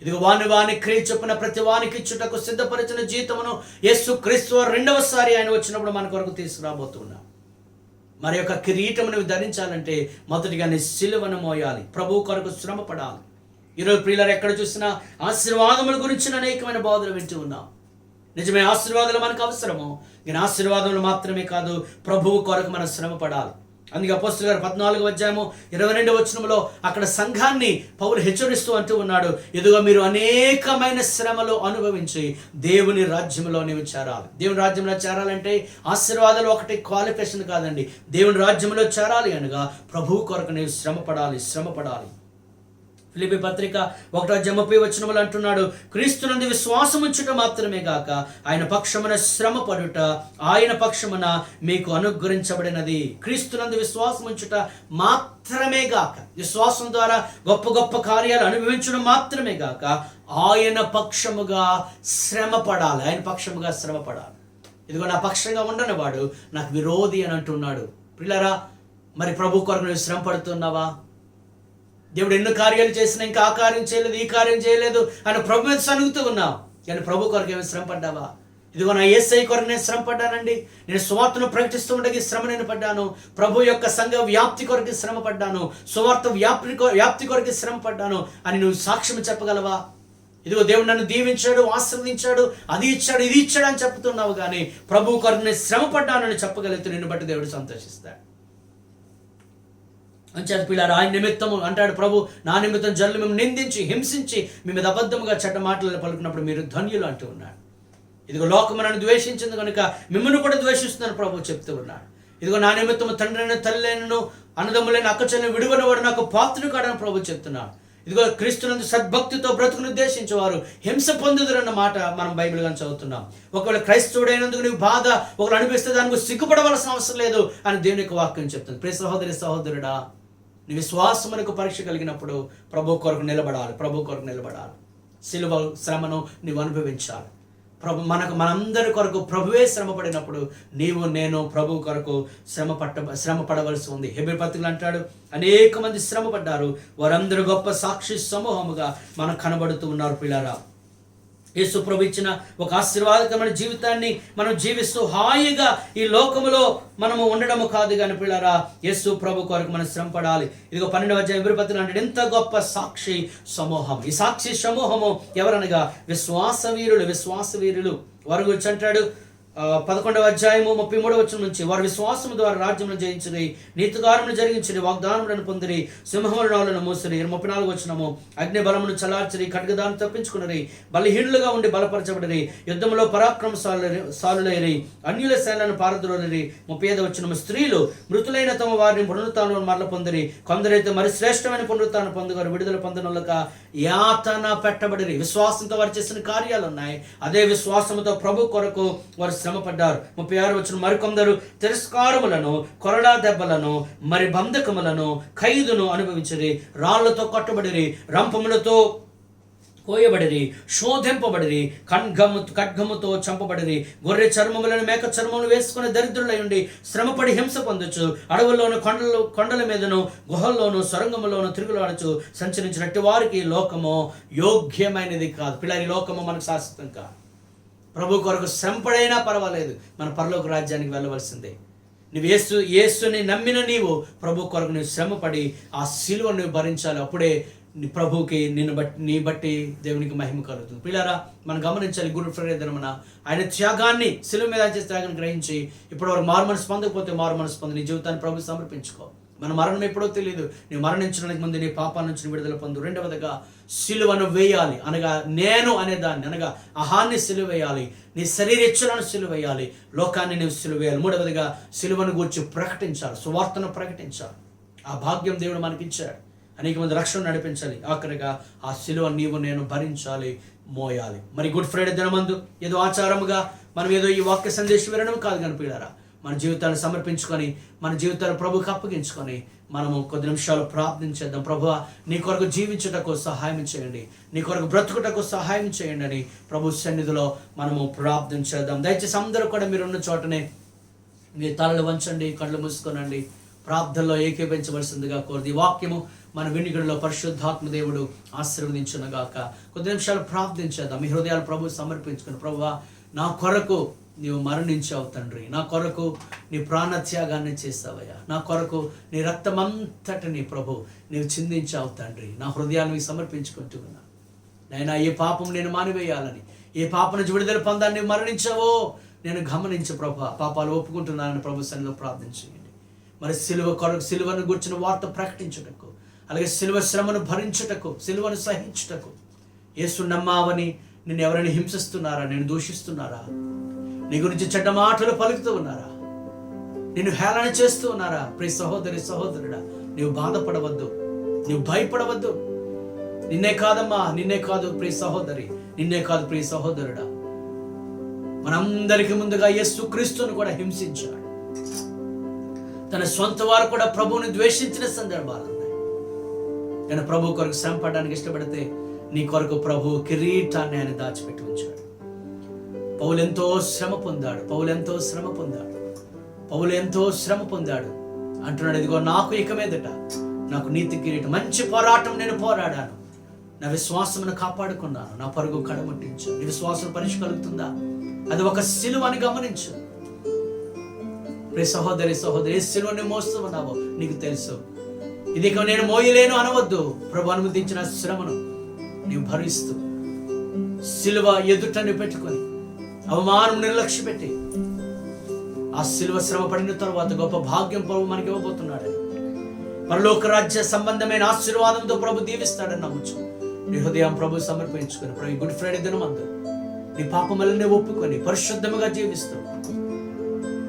ఇదిగో వాని క్రియ చొప్పున ప్రతి వానికి ఇచ్చుటకు సిద్ధపరిచిన జీతమును యేసు క్రీస్తు రెండవసారి ఆయన వచ్చినప్పుడు మన కొరకు తీసుకురాబోతున్నా. మరి యొక్క కిరీటం నువ్వు ధరించాలంటే మొదటిగా నీ సిలువను మోయాలి, ప్రభువు కొరకు శ్రమ పడాలి. ఈరోజు ప్రియులారా, ఎక్కడ చూసినా ఆశీర్వాదముల గురించిన అనేకమైన బోధలు వింటూ ఉన్నాం. నిజమే, ఆశీర్వాదాలు మనకు అవసరము. నేను ఆశీర్వాదములు మాత్రమే కాదు, ప్రభువు కొరకు మనం శ్రమ పడాలి. అందుకే అపోస్తలుల గారు 14:22 అక్కడ సంఘాన్ని పౌలు హెచ్చరిస్తూ అంటూ ఉన్నాడు, ఇదిగో మీరు అనేకమైన శ్రమలు అనుభవించి దేవుని రాజ్యంలో నీవు చేరాలి. దేవుని రాజ్యంలో చేరాలంటే ఆశీర్వాదాలు ఒకటి క్వాలిఫికేషన్ కాదండి. దేవుని రాజ్యంలో చేరాలి అనగా ప్రభువు కొరకు నీవు శ్రమ పడాలి. ఫిలిప్పీ పత్రిక 1:30 అంటున్నాడు, క్రీస్తునందు విశ్వాసం ఉంచుట మాత్రమే గాక ఆయన పక్షమున శ్రమ పడుట ఆయన పక్షమున మీకు అనుగ్రహించబడినది. క్రీస్తునందు విశ్వాసం ఉంచుట మాత్రమే గాక, విశ్వాసం ద్వారా గొప్ప గొప్ప కార్యాలు అనుభవించడం మాత్రమే గాక ఆయన పక్షముగా శ్రమ పడాలి. ఇదిగో నా పక్షంగా ఉండని వాడు నాకు విరోధి అని అంటున్నాడు. పిల్లరా, మరి ప్రభు కొరకు నువ్వు శ్రమ పడుతున్నావా? దేవుడు ఎన్నో కార్యాలు చేసినా ఇంకా ఆ కార్యం చేయలేదు, ఈ కార్యం చేయలేదు అని ప్రభు మీద సనుగుతూ ఉన్నావు. కానీ ప్రభు కొరకు ఏమైనా శ్రమ పడ్డావా? ఇదిగో నా యేసయ్య కొరకు నేను శ్రమ పడ్డానండి, నేను సువార్తను ప్రకటిస్తూ ఉండగా శ్రమ నేను పడ్డాను, ప్రభు యొక్క సంఘ వ్యాప్తి కొరకు శ్రమ పడ్డాను, సువార్త వ్యాప్తి కొరకు శ్రమ పడ్డాను అని నువ్వు సాక్ష్యం చెప్పగలవా? ఇదిగో దేవుడు నన్ను దీవించాడు, ఆశీర్వదించాడు, అది ఇచ్చాడు, ఇది ఇచ్చాడు అని చెప్తున్నావు. కానీ ప్రభు కొరకు నేను శ్రమ పడ్డానని చెప్పగలిగితే నిన్ను బట్టి దేవుడు సంతోషిస్తాడు. అంచేత పిల్లారా, ఆయన నిమిత్తము అంటాడు ప్రభు, నా నిమిత్తం జనులు మేము నిందించి హింసించి మీ మీద అబద్ధముగా చెడ్డ మాటలు పలుకున్నప్పుడు మీరు ధన్యులు అంటూ ఉన్నాడు. ఇదిగో లోకము నన్ను ద్వేషించింది కనుక మిమ్మల్ని కూడా ద్వేషిస్తున్నాను ప్రభు చెప్తూ ఉన్నాడు. ఇదిగో నా నిమిత్తము తండ్రిని తల్లిను అన్నదమ్ములైన అక్కచెల్లెలను విడువనవాడు నాకు పాత్రుడు కాడని ప్రభు చెప్తున్నాడు. ఇదిగో క్రీస్తునందు సద్భక్తితో బ్రతుకును ఉద్దేశించేవారు హింస పొందుదురన్న మాట మనం బైబిల్ గాని చదువుతున్నాం. ఒకవేళ క్రైస్తవుడైనందుకు నీవు బాధ ఒకరు అనిపిస్తే దానికి సిగ్గుపడవలసిన అవసరం లేదు అని దేవుని యొక్క వాక్యం చెప్తుంది. ప్రియ సహోదరి సహోదరుడా, నీ విశ్వాసమునకు పరీక్ష కలిగినప్పుడు ప్రభు కొరకు నిలబడాలి. సిలువ శ్రమను నీవు అనుభవించాలి. మనందరి కొరకు ప్రభువే శ్రమ పడినప్పుడు నేను ప్రభు కొరకు శ్రమ పడవలసి ఉంది. హెబ్రీ పత్రికలు అంటాడు, అనేక మంది శ్రమ పడ్డారు, వారందరూ గొప్ప సాక్షి సమూహముగా మనకు కనబడుతూ ఉన్నారు. పిల్లారా, యేసు ప్రభు ఇచ్చిన ఒక ఆశీర్వాదకరమైన జీవితాన్ని మనం జీవిస్తూ హాయిగా ఈ లోకములో మనము ఉండడము కాదు కానీ పిల్లారా, యేసు ప్రభు కొరకు మనం శ్రమ పడాలి. ఇదిగో 12వ హెబ్రీ పత్రికలు అంటే ఎంత గొప్ప సాక్షి సమూహం. ఈ సాక్షి సమూహము ఎవరనగా విశ్వాసవీరులు వారి గురించి అంటాడు 11:33 నుంచి, వారు విశ్వాసము ద్వారా రాజ్యమును జయించిరి, నీతికారమును జరిగించిరి, వాగ్దానములను పొందిరి, సింహముల నోలను మూసిరి. 34 అగ్ని బలమును చలార్చిరి, ఖడ్గదాన్ని తప్పించుకున్నరి, బలహీనులుగా ఉండి బలపరచబడిరి, యుద్ధములో పరాక్రమశాలులైరి, అన్యుల సేనలను పారద్రోలిరి. 35 స్త్రీలు మృతులైన తమ వారిని పునరుత్థానం మరల పొందిరి, కొందరైతే మరి శ్రేష్టమైన పునరుత్థానం పొందుగారు, విడుదల పొందనులక యాతన పెట్టబడిరి. విశ్వాసంతో వారు చేసిన కార్యాలు ఉన్నాయి. అదే విశ్వాసంతో ప్రభు కొరకు వారు శ్రమ పడ్డారు. 36 మరికొందరు తిరస్కారములను, కొరడా దెబ్బలను, మరి బంధకములను, ఖైదును అనుభవించిరి, రాళ్లతో కొట్టబడిరి, రంపములతో కోయబడిరి, శోధింపబడిరి, ఖడ్గముతో చంపబడిరి, గొర్రె చర్మములను మేక చర్మములు వేసుకుని దరిద్రులై ఉండి శ్రమపడి హింస పొందొచ్చు, అడవుల్లోను కొండల మీదను గుహల్లోను సొరంగములోను తిరుగులాడచ్చు సంచరించినట్టు వారికి లోకము యోగ్యమైనది కాదు. పిల్లలు, లోకము మనకు శాశ్వతం కాదు. ప్రభు కొరకు శ్రమపడైనా పర్వాలేదు, మన పరలోక రాజ్యానికి వెళ్ళవలసిందే. నువ్వు యేసుని నమ్మిన నీవు ప్రభు కొరకు నువ్వు శ్రమపడి ఆ సిలువను నువ్వు భరించాలి. అప్పుడే ప్రభువుకి నీ బట్టి దేవునికి మహిమ కలుగుతుంది. పిల్లారా, మనం గమనించాలి, గుడ్ ఫ్రైడే దినమున ఆయన త్యాగాన్ని, సిలువ మీద చేసే త్యాగాన్ని గ్రహించి ఇప్పుడు వారు మారుమనసు పొందకపోతే మారుమనసు పొంది నీ జీవితాన్ని ప్రభు సమర్పించుకో. మన మరణం ఎప్పుడో తెలియదు. నీ మరణించడానికి ముందు నీ పాపాల నుంచి విడుదల పొందు. రెండవదిగా సిలువను వేయాలి, అనగా నేను అనేదాన్ని, అనగా అహాన్ని సిలువ వేయాలి, నీ శరీరెచ్చులను సిలువ వేయాలి, లోకాన్ని నువ్వు సిలువ వేయాలి. మూడవదిగా సిలువను గూర్చి ప్రకటించాలి, సువార్తను ప్రకటించాలి. ఆ భాగ్యం దేవుడు మనకిచ్చాడు. అనేక మంది రక్షణ నడిపించాలి. ఆఖరిగా ఆ సిలువ నేను భరించాలి, మోయాలి. మరి గుడ్ ఫ్రైడే దినమందు ఏదో ఆచారముగా మనం ఏదో ఈ వాక్య సందేశం వినడం కాదు కనిపించారా, మన జీవితాన్ని సమర్పించుకొని, మన జీవితాన్ని ప్రభువుకి అప్పగించుకొని మనము కొద్ది నిమిషాలు ప్రార్థించేద్దాం. ప్రభువా, నీ కొరకు జీవించుటకు సహాయం చేయండి, నీ కొరకు బ్రతుకుటకు సహాయం చేయండి అని ప్రభు సన్నిధిలో మనము ప్రార్థించేద్దాం. దయచేసి అందరూ కూడా మీరున్న చోటనే మీ తలలు వంచండి, కళ్ళు మూసుకోనండి, ప్రార్థనలో ఏకీభవించవలసిందిగా కోరుది. ఈ వాక్యము మన వినికిడిలో పరిశుద్ధాత్మ దేవుడు ఆశీర్వదించునుగాక. కొద్ది నిమిషాలు ప్రార్థించేద్దాం. మీ హృదయాలు ప్రభు సమర్పించుకుని, ప్రభువా, నా కొరకు నీవు మరణించావు తండ్రి. నా కొరకు నీ ప్రాణత్యాగాన్ని చేస్తావయ్యా. నా కొరకు నీ రక్తమంతటిని ప్రభు నీవు చిందించావు తండ్రి. నా హృదయాన్ని సమర్పించుకుంటూ ఉన్నా నైనా, ఏ పాపం నేను మానివేయాలని, ఏ పాప నుంచి విడుదల పొందాలని నీవు మరణించావో నేను గమనించు ప్రభు. పాపాలు ఒప్పుకుంటున్నానని ప్రభు సన్నిధిలో ప్రార్థించేయండి. మరి సిలువను గుర్చిన వార్త ప్రకటించుటకు, అలాగే సిలువ శ్రమను భరించుటకు, సిలువను సహించుటకు, యేసు నమ్మావని నిన్ను ఎవరైనా హింసిస్తున్నారా, నేను దూషిస్తున్నారా, నీ గురించి చెడ్డ మాటలు పలుకుతూ ఉన్నారా, నిన్ను హేళన చేస్తూ ఉన్నారా, ప్రియ సహోదరి సహోదరుడా, నీవు బాధపడవద్దు, నీవు భయపడవద్దు. నిన్నే కాదమ్మా, నిన్నే కాదు ప్రియ సహోదరి, నిన్నే కాదు ప్రియ సహోదరుడా, మనందరికి ముందుగా యేసుక్రీస్తును కూడా హింసించాడు. తన సొంత వారు కూడా ప్రభువుని ద్వేషించిన సందర్భాలు ఉన్నాయి. కానీ ప్రభు కొరకు శ్రమ పడడానికి ఇష్టపడితే నీ కొరకు ప్రభు కిరీటాన్ని ఆయన దాచిపెట్టి ఉంచాడు. పౌలు ఎంతో శ్రమ పొందాడు, పౌలు ఎంతో శ్రమ పొందాడు, పౌలు ఎంతో శ్రమ పొందాడు. అంటున్నాడు, ఇదిగో నాకు ఇక మీదట నాకు నీతి కిరీటం, మంచి పోరాటం నేను పోరాడాను, నా విశ్వాసమును కాపాడుకున్నాను, నా పరుగు కడముట్టించాను. నీ విశ్వాసం పరీక్ష కలుగుతుందా? అది ఒక సిలువ అని గమనించు. ప్రియ సహోదరి సహోదరి, ఏ సిలువని మోస్తూ ఉన్నావో నీకు తెలుసు. ఇది ఇక నేను మోయలేను అనవద్దు. ప్రభు అనుమతించిన శ్రమను నీవు భరిస్తూ సిలువ ఎదుటని పెట్టుకొని అవమానం నిర్లక్ష్య పెట్టి ఆ సిలువ శ్రమ పడిన తర్వాత గొప్ప భాగ్యం ప్రభు మనకి ఇవ్వబోతున్నాడని, పరలోక రాజ్య సంబంధమైన ఆశీర్వాదంతో ప్రభు దీవిస్తాడని నమ్మచ్చు. నీ హృదయం ప్రభు సమర్పించుకొని ప్రభు గుడ్ ఫ్రైడే దినమందు నీ పాపములనే ఒప్పుకొని పరిశుద్ధముగా జీవిస్తూ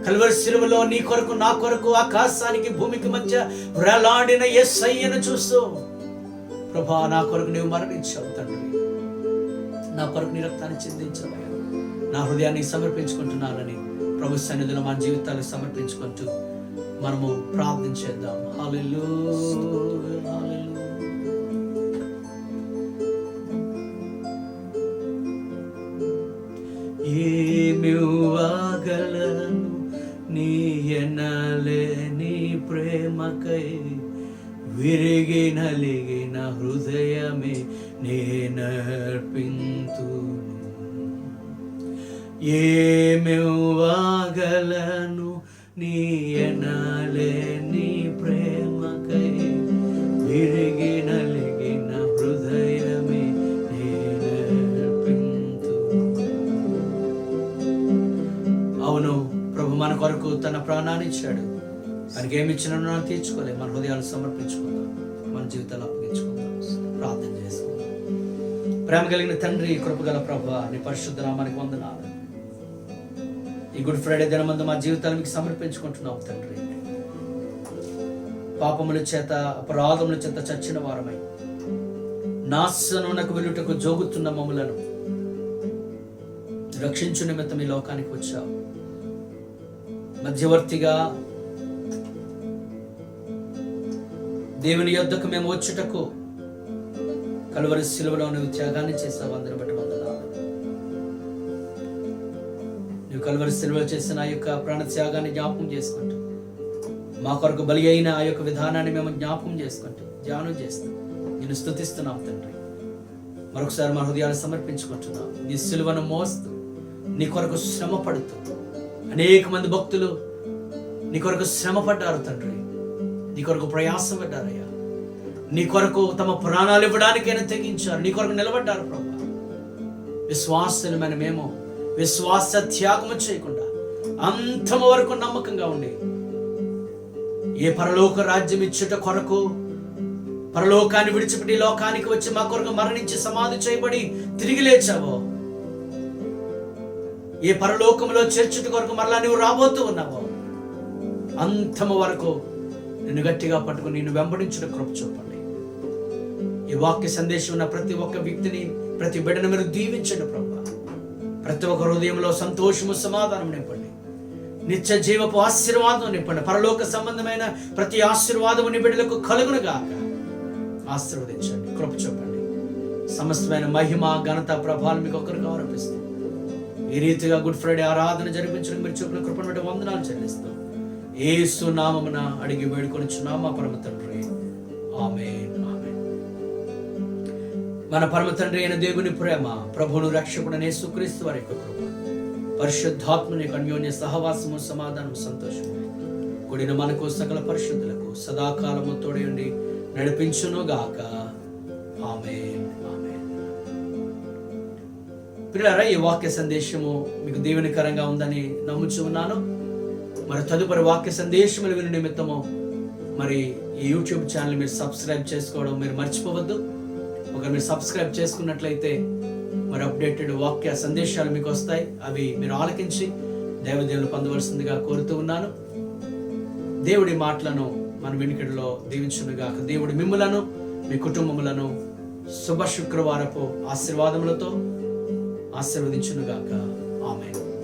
కల్వరి సిలువలో నీ కొరకు నా కొరకు ఆకాశానికి భూమికి మధ్య వేలాడిన యేసయ్యను చూస్తూ, ప్రభా నా కొరకు నీవు మరణించావు తండ్రి, నా కొరకు నీ రక్తాన్ని చిందించావు, నా హృదయాన్ని సమర్పించుకుంటున్నానని ప్రభు సన్నిధిలో మన జీవితాన్ని సమర్పించుకుంటూ మనము ప్రార్థన చేద్దాం. హల్లెలూయా, హల్లెలూయా. ఏమివ్వగలను నీ ఎనలేని ప్రేమకై, విరిగి నలిగిన హృదయమే నేనర్పింతును. ఏమివ్వగలను నీ ఎనలేని ప్రేమకై, విరిగి నలిగిన హృదయమే నేనర్పింతును. అవును, ప్రభు మన కొరకు తన ప్రాణాన్ని ఇచ్చాడు. ఆయనకి ఏమి ఇచ్చినా తీర్చుకోలేదు. మన హృదయాలు సమర్పించుకుందాం, మన జీవితాలు అప్పగించుకుందాం, ప్రార్థన చేసుకుందాం. ప్రేమ కలిగిన తండ్రి, కృపగల ప్రభువా, నీ పరిశుద్ధ నామానికి వందనాలు. ఈ గుడ్ ఫ్రైడే దినమందు మా జీవితాలు మీకు సమర్పించుకుంటున్నాం తండ్రి. పాపముల చేత అపరాధముల చేత చచ్చిన వారమై నాశనమునకు వెళ్ళుటకు జోగుతున్న మమ్ములను రక్షించు నిమిత్తం ఈ లోకానికి వచ్చావు. మధ్యవర్తిగా దేవుని యొద్దకు మేము వచ్చుటకు కలువరి సిలువలో నువ్వు త్యాగాన్ని చేస్తావు. అందరి బట్టి వందనాలు. నువ్వు కలువరి సిలువలో చేసిన ఆ యొక్క ప్రాణ త్యాగాన్ని జ్ఞాపకం చేసుకుంటూ, మా కొరకు బలి అయిన ఆ యొక్క విధానాన్ని మేము జ్ఞాపకం చేసుకుంటూ ధ్యానం చేస్తాం. నేను స్తుతిస్తున్నాం తండ్రి. మరొకసారి మా హృదయాలు సమర్పించుకుంటున్నాం. నీ సిలువను మోస్తూ నీ కొరకు శ్రమ పడుతూ అనేక మంది భక్తులు నీ కొరకు శ్రమ పడ్డారు తండ్రి, నీ కొరకు ప్రయాసపడ్డారయ్యా, నీ కొరకు తమ ప్రాణాలు ఇవ్వడానికైనా తెగించారు, నీ కొరకు నిలబడ్డారు ప్రభు. విశ్వాసమైన మేము విశ్వాస త్యాగము చేయకుండా అంతము వరకు నమ్మకంగా ఉండి ఏ పరలోక రాజ్యం ఇచ్చుట కొరకు పరలోకాన్ని విడిచిపెట్టి లోకానికి వచ్చి మా కొరకు మరణించి సమాధి చేయబడి తిరిగి లేచావో, ఏ పరలోకంలో చేర్చుట కొరకు మరలా నువ్వు రాబోతూ ఉన్నావో, అంతము వరకు నిన్ను గట్టిగా పట్టుకుని నిన్ను వెంబడించుట కృప చూపండి. ఈ వాక్య సందేశం ఉన్న ప్రతి ఒక్క వ్యక్తిని, ప్రతి బిడ్డను మీరు దీవించండి ప్రభు. ప్రతి ఒక్క హృదయంలో సంతోషము సమాధానం నింపండి. నిత్య జీవపు ఆశీర్వాదం నింపండి. పరలోక సంబంధమైన ప్రతి ఆశీర్వాదము నీ బిడ్డలకు కలుగునుగాక. ఆశీర్వదించండి, కృప చూపండి. సమస్తమైన మహిమ ఘనత ప్రభావం మీకు ఒక్కరికి ఆరోపిస్తూ ఈ రీతిగా గుడ్ ఫ్రైడే ఆరాధన జరిపించడం మీరు చూపిన కృపను బట్టి వందనాలు చెల్లిస్తూ యేసు నామమున అడిగి వేడుకొనిచున్నాము మా పరమ తండ్రి. ఆమేన్, ఆమేన్. మన పరమ తండ్రి అయిన దేవుని ప్రేమ, ప్రభువును రక్షకుడైన యేసుక్రీస్తు వారి యొక్క కృప, పరిశుద్ధాత్మని యొక్క అన్యోన్య సహవాసము, సమాధానము, సంతోషము కూడిన మనకు సకల పరిశుద్ధులకు సదాకాలము తోడై ఉండి నడిపించునుగాక. ఆమేన్. ఆమేన్. ప్రియులారా, ఈ వాక్య సందేశము మీకు దీవెనకరంగా ఉందని నమ్ముచు ఉన్నాను. మరి తదుపరి వాక్య సందేశములు విని నిమిత్తము మరి ఈ యూట్యూబ్ ఛానల్ మీరు సబ్స్క్రైబ్ చేసుకోవడం మీరు మర్చిపోవద్దు. ఒకవేళ మీరు సబ్స్క్రైబ్ చేసుకున్నట్లయితే మరి అప్డేటెడ్ వాక్య సందేశాలు మీకు వస్తాయి. అవి మీరు ఆలకించి దైవజనులు పొందవలసిందిగా కోరుతూ ఉన్నాను. దేవుడి మాటలను మన వినికిడిలో దీవించునుగాక. దేవుడి మిమ్ములను, మీ కుటుంబములను శుభ శుక్రవారపు ఆశీర్వాదములతో ఆశీర్వదించునుగాక. ఆమేన్.